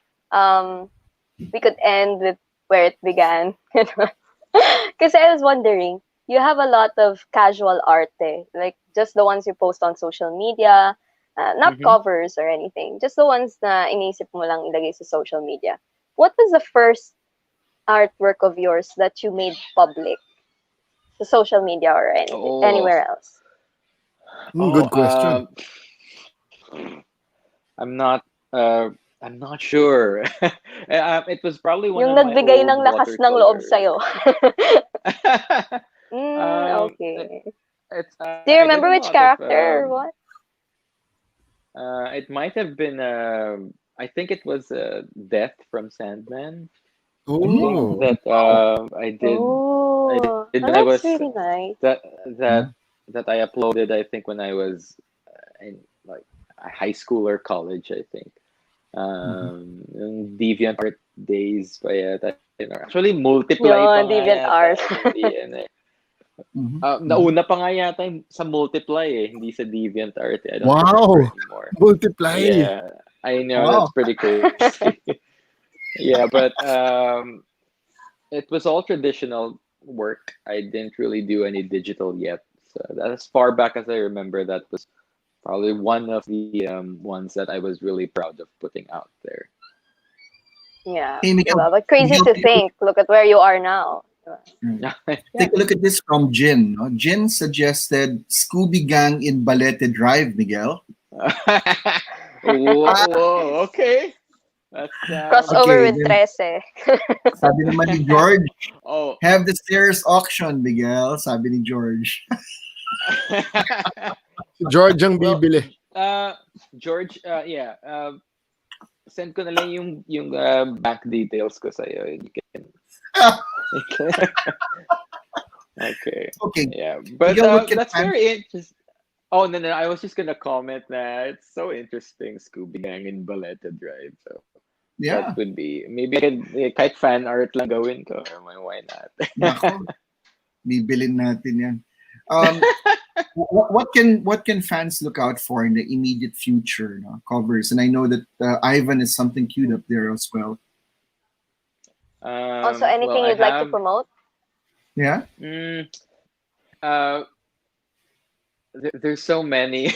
[SPEAKER 2] we could end with where it began. Because I was wondering, you have a lot of casual art, like just the ones you post on social media, not
[SPEAKER 4] Mm-hmm.
[SPEAKER 2] covers or anything, just the ones na iniisip mo lang ilagay sa social media. What was the first artwork of yours that you made public sa social media or
[SPEAKER 4] Oh,
[SPEAKER 2] anywhere else?
[SPEAKER 4] oh,
[SPEAKER 3] Good question.
[SPEAKER 4] I'm not. I'm not sure. It was probably one
[SPEAKER 2] Yung
[SPEAKER 4] of my
[SPEAKER 2] nagbigay
[SPEAKER 4] old
[SPEAKER 2] ng lakas ng loob
[SPEAKER 4] watercolors.
[SPEAKER 2] sa'yo.
[SPEAKER 4] It,
[SPEAKER 2] Okay.
[SPEAKER 4] it's
[SPEAKER 2] Do you
[SPEAKER 4] I did
[SPEAKER 2] remember
[SPEAKER 4] a
[SPEAKER 2] which
[SPEAKER 4] lot of
[SPEAKER 2] character or what?
[SPEAKER 4] it might have been I think it was Death from Sandman. I think
[SPEAKER 3] Oh.
[SPEAKER 4] that
[SPEAKER 1] wow.
[SPEAKER 4] I did
[SPEAKER 2] Oh,
[SPEAKER 4] when I
[SPEAKER 2] that's
[SPEAKER 4] was
[SPEAKER 2] really nice.
[SPEAKER 4] that that I uploaded. I think when I was in like high school or college. I think yung Deviant Art days pa yata. Actually, Multiply pa
[SPEAKER 2] Yun,
[SPEAKER 4] nga
[SPEAKER 2] DeviantArt.
[SPEAKER 4] yata. Hindi yan eh.
[SPEAKER 1] Mhm.
[SPEAKER 4] Nauna pa nga yata sa Multiply eh, hindi sa DeviantArt eh. I don't remember
[SPEAKER 3] Wow.
[SPEAKER 4] anymore.
[SPEAKER 3] Multiply.
[SPEAKER 4] Yeah, I know that's
[SPEAKER 1] Wow.
[SPEAKER 4] pretty crazy. Yeah, but it was all traditional work. I didn't really do any digital yet. So as far back as I remember, that was probably one of the ones that I was really proud of putting out there.
[SPEAKER 2] Yeah,
[SPEAKER 1] Hey, Miguel,
[SPEAKER 2] diba? But crazy
[SPEAKER 1] Miguel,
[SPEAKER 2] to think. Look at where you are now. Diba?
[SPEAKER 4] Yeah.
[SPEAKER 1] take a look at this from Jin. No? Jin suggested Scooby Gang in Balete Drive, Miguel.
[SPEAKER 4] Whoa,
[SPEAKER 1] Ah,
[SPEAKER 4] whoa, okay. That sounds.
[SPEAKER 2] Crossover
[SPEAKER 1] okay,
[SPEAKER 2] with
[SPEAKER 1] then
[SPEAKER 2] 13.
[SPEAKER 1] sabi naman ni George,
[SPEAKER 4] Oh.
[SPEAKER 1] have the stairs auction, Miguel, sabi ni George.
[SPEAKER 3] Si George ang
[SPEAKER 4] Well,
[SPEAKER 3] bibili.
[SPEAKER 4] George, yeah, send ko na lang yung bank details ko sa'yo. You can. Okay.
[SPEAKER 1] Okay,
[SPEAKER 4] Yeah, but
[SPEAKER 1] Miguel, what can
[SPEAKER 4] that's
[SPEAKER 1] fans
[SPEAKER 4] very interesting. Oh no, no, I was just gonna comment that it's so interesting, Scooby Gang in Baleta Drive. So that
[SPEAKER 1] yeah,
[SPEAKER 4] would be maybe I could kahit fan art lang gawin ko. Why not?
[SPEAKER 1] nako, bibilin natin yan. What can fans look out for in the immediate future, no, covers? And I know that Ivan is something queued up there as well.
[SPEAKER 2] Also,
[SPEAKER 4] Well,
[SPEAKER 2] anything
[SPEAKER 4] I
[SPEAKER 2] you'd like to
[SPEAKER 4] have.
[SPEAKER 2] promote?
[SPEAKER 1] Yeah.
[SPEAKER 4] Mm, uh, there's so many,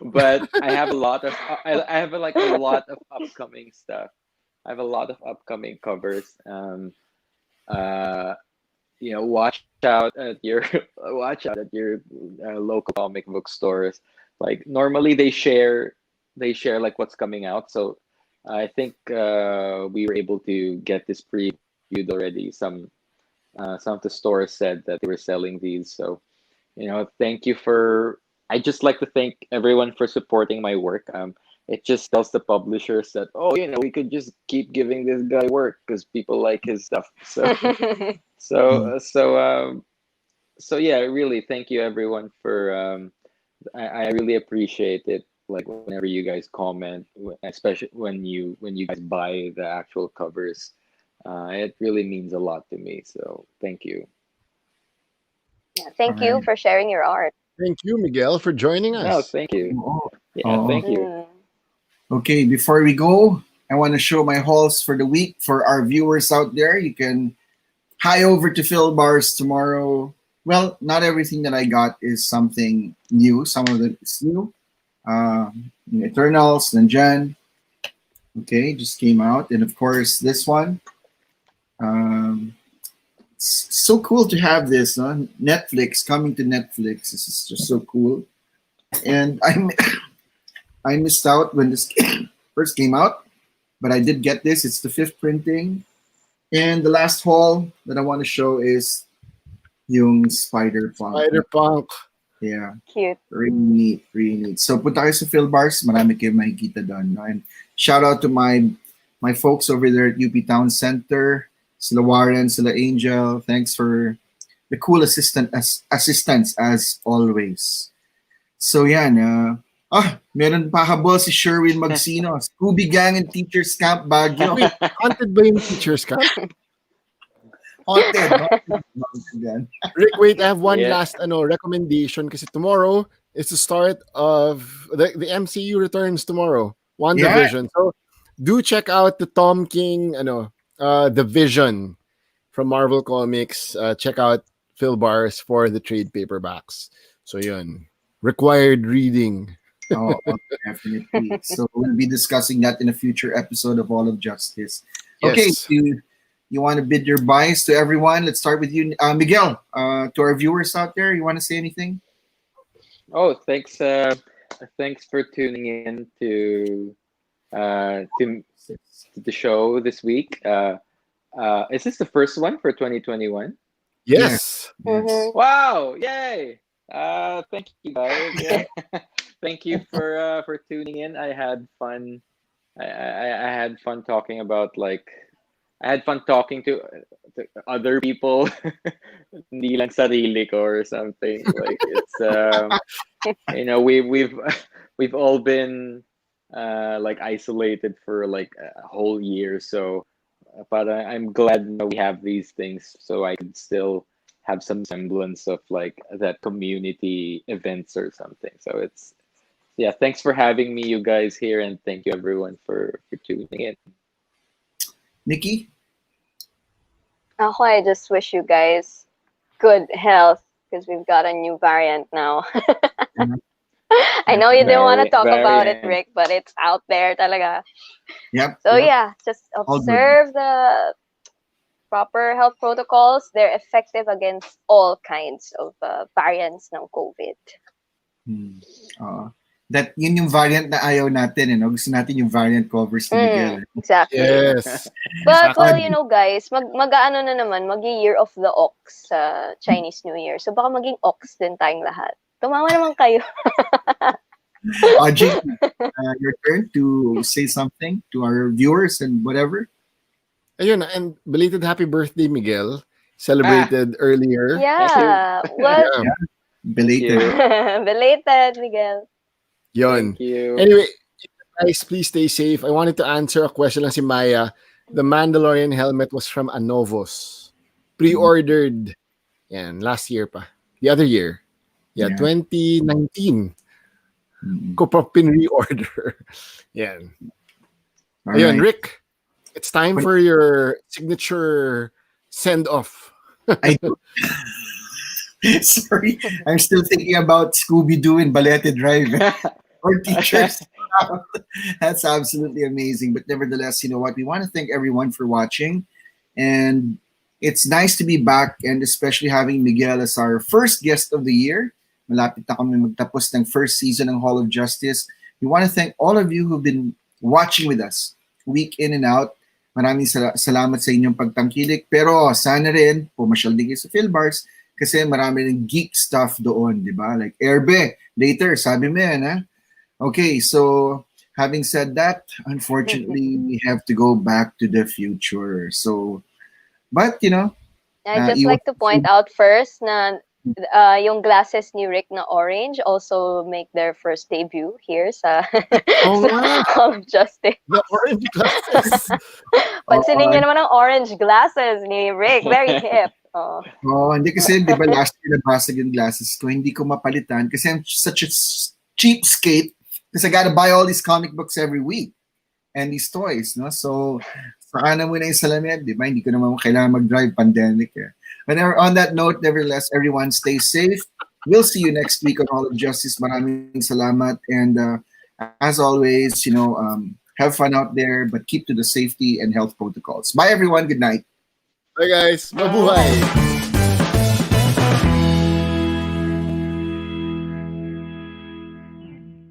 [SPEAKER 4] but I have a lot of. I have like a lot of upcoming stuff. I have a lot of upcoming covers. Uh, watch out at your local comic book stores. Like normally they share like what's coming out. So I think we were able to get this previewed already. Some of the stores said that they were selling these. So thank you for. I just like to thank everyone for supporting my work. It just tells the publishers that we could just keep giving this guy work because people like his stuff. So
[SPEAKER 1] Mm.
[SPEAKER 4] so so um so yeah, really thank you everyone for I really appreciate it like whenever you guys comment, especially when you guys buy the actual covers. It really means a lot to me. So thank you.
[SPEAKER 2] Yeah,
[SPEAKER 1] All
[SPEAKER 2] thank you
[SPEAKER 1] right.
[SPEAKER 2] for sharing your art.
[SPEAKER 3] Thank you, Miguel, for joining
[SPEAKER 4] No,
[SPEAKER 3] us.
[SPEAKER 4] thank you.
[SPEAKER 1] Oh,
[SPEAKER 4] Yeah,
[SPEAKER 1] oh.
[SPEAKER 4] thank you.
[SPEAKER 2] Mm.
[SPEAKER 1] Okay, before we go, I want to show my hauls for the week for our viewers out there. You can hie over to Phil Bars tomorrow. Well, not everything that I got is something new. Some of it is new. Eternals, Nanjan. Okay, just came out. And of course, this one. Um, it's so cool to have this on Netflix, coming to Netflix. This is just so cool. And I missed out when this first came out, but I did get this. It's the fifth printing. And the last haul that I want to show is yung Spider Punk.
[SPEAKER 3] Spider Punk.
[SPEAKER 1] Yeah.
[SPEAKER 2] Cute.
[SPEAKER 1] Really neat, really neat. So punta kayo sa Phil Bars, marami kayo makikita doon. No? And shout out to my folks over there at UP Town Center, sila Warren, sila Angel. Thanks for the cool assistance as always. So yan, meron pa habol si Sherwin Magsino, Scooby Gang and Teachers Camp Baguio.
[SPEAKER 3] Wait, haunted ba yung teacher's camp?
[SPEAKER 1] Haunted yan.
[SPEAKER 3] Rick, wait, I have one
[SPEAKER 4] Yeah.
[SPEAKER 3] last recommendation kasi tomorrow is the start of the MCU returns tomorrow. WandaVision. So do check out the Tom King the Vision from Marvel Comics. Check out Phil Bars for the trade paperbacks. So yun. Required reading.
[SPEAKER 1] Oh, definitely. So we'll be discussing that in a future episode of All of Justice. Okay,
[SPEAKER 3] Yes.
[SPEAKER 1] you want to bid your buys to everyone? Let's start with you, Miguel. To our viewers out there, you want to say anything?
[SPEAKER 4] Oh, thanks. Thanks for tuning in to the show this week. Is this the first one for 2021?
[SPEAKER 3] Yes.
[SPEAKER 2] Mhm.
[SPEAKER 4] Wow! Yay! Thank you guys. Yeah. Thank you for tuning in. I had fun. I had fun talking about I had fun talking to other people. Hindi lang sarili ko or something. Like it's we've all been isolated for like a whole year. So, but I'm glad we have these things so I could still have some semblance of like that community events or something. So it's thanks for having me, you guys here, and thank you everyone for tuning in.
[SPEAKER 1] Nikki?
[SPEAKER 2] I just wish you guys good health because we've got a new variant now. I know you didn't want to talk about it, Rick, but it's out there talaga.
[SPEAKER 1] Yep.
[SPEAKER 2] So
[SPEAKER 1] yep.
[SPEAKER 2] yeah, just observe the proper health protocols. They're effective against all kinds of variants ng COVID.
[SPEAKER 1] That yun yung variant na ayaw natin, Gusto natin yung variant covers ni Miguel.
[SPEAKER 2] Exactly.
[SPEAKER 3] Yes.
[SPEAKER 2] But well, guys, mag-aano na naman, mag-year of the ox sa Chinese New Year. So baka maging ox din tayong lahat. Tumawa naman kayo.
[SPEAKER 1] Archie, your turn to say something to our viewers and whatever.
[SPEAKER 3] Ayun, and belated happy birthday, Miguel. Celebrated earlier.
[SPEAKER 2] Yeah. What?
[SPEAKER 1] Yeah. Belated.
[SPEAKER 2] Belated, Miguel.
[SPEAKER 3] Yun.
[SPEAKER 4] Thank you.
[SPEAKER 3] Anyway, guys, please stay safe. I wanted to answer a question lang si Maya. The Mandalorian helmet was from Anovos. Pre-ordered. Yan, last year pa. The other year. Yeah. 2019. Ko pa pin-reorder. Yan.
[SPEAKER 1] All
[SPEAKER 3] Ayun,
[SPEAKER 1] right.
[SPEAKER 3] Rick, it's time for your signature send-off.
[SPEAKER 1] I do. Sorry, I'm still thinking about Scooby-Doo and Balete Drive or teachers. That's absolutely amazing. But nevertheless, you know what? We want to thank everyone for watching. And it's nice to be back, and especially having Miguel as our first guest of the year. Malapit na kami magtapos ng first season ng Hall of Justice. We want to thank all of you who've been watching with us week in and out. Maraming salamat sa inyong pagtangkilik. Pero sana rin, pumasyal din kayo sa Philbars kasi marami rin geek stuff doon, di ba? Like Erbe, later, sabi mo yan, ha? Okay, so having said that, unfortunately, we have to go back to the future. So, but,
[SPEAKER 2] I'd just like to point out first na yung glasses ni Rick na orange also make their first debut here sa Hall of Justice.
[SPEAKER 3] The orange glasses.
[SPEAKER 2] Pansinin niyo naman ang orange glasses ni Rick. Very hip. Oh,
[SPEAKER 1] hindi kasi, di ba, last year nabasag yung glasses ko, hindi ko mapalitan kasi I'm such a cheapskate because I gotta buy all these comic books every week and these toys, no? So, saka na muna yung salamin, di ba? Hindi ko naman kailangan mag-drive, pandemic, eh. But on that note, nevertheless, everyone stay safe. We'll see you next week on All of Justice. Maraming salamat. And as always, have fun out there, but keep to the safety and health protocols. Bye, everyone. Good night.
[SPEAKER 3] Bye, guys. Mabuhay.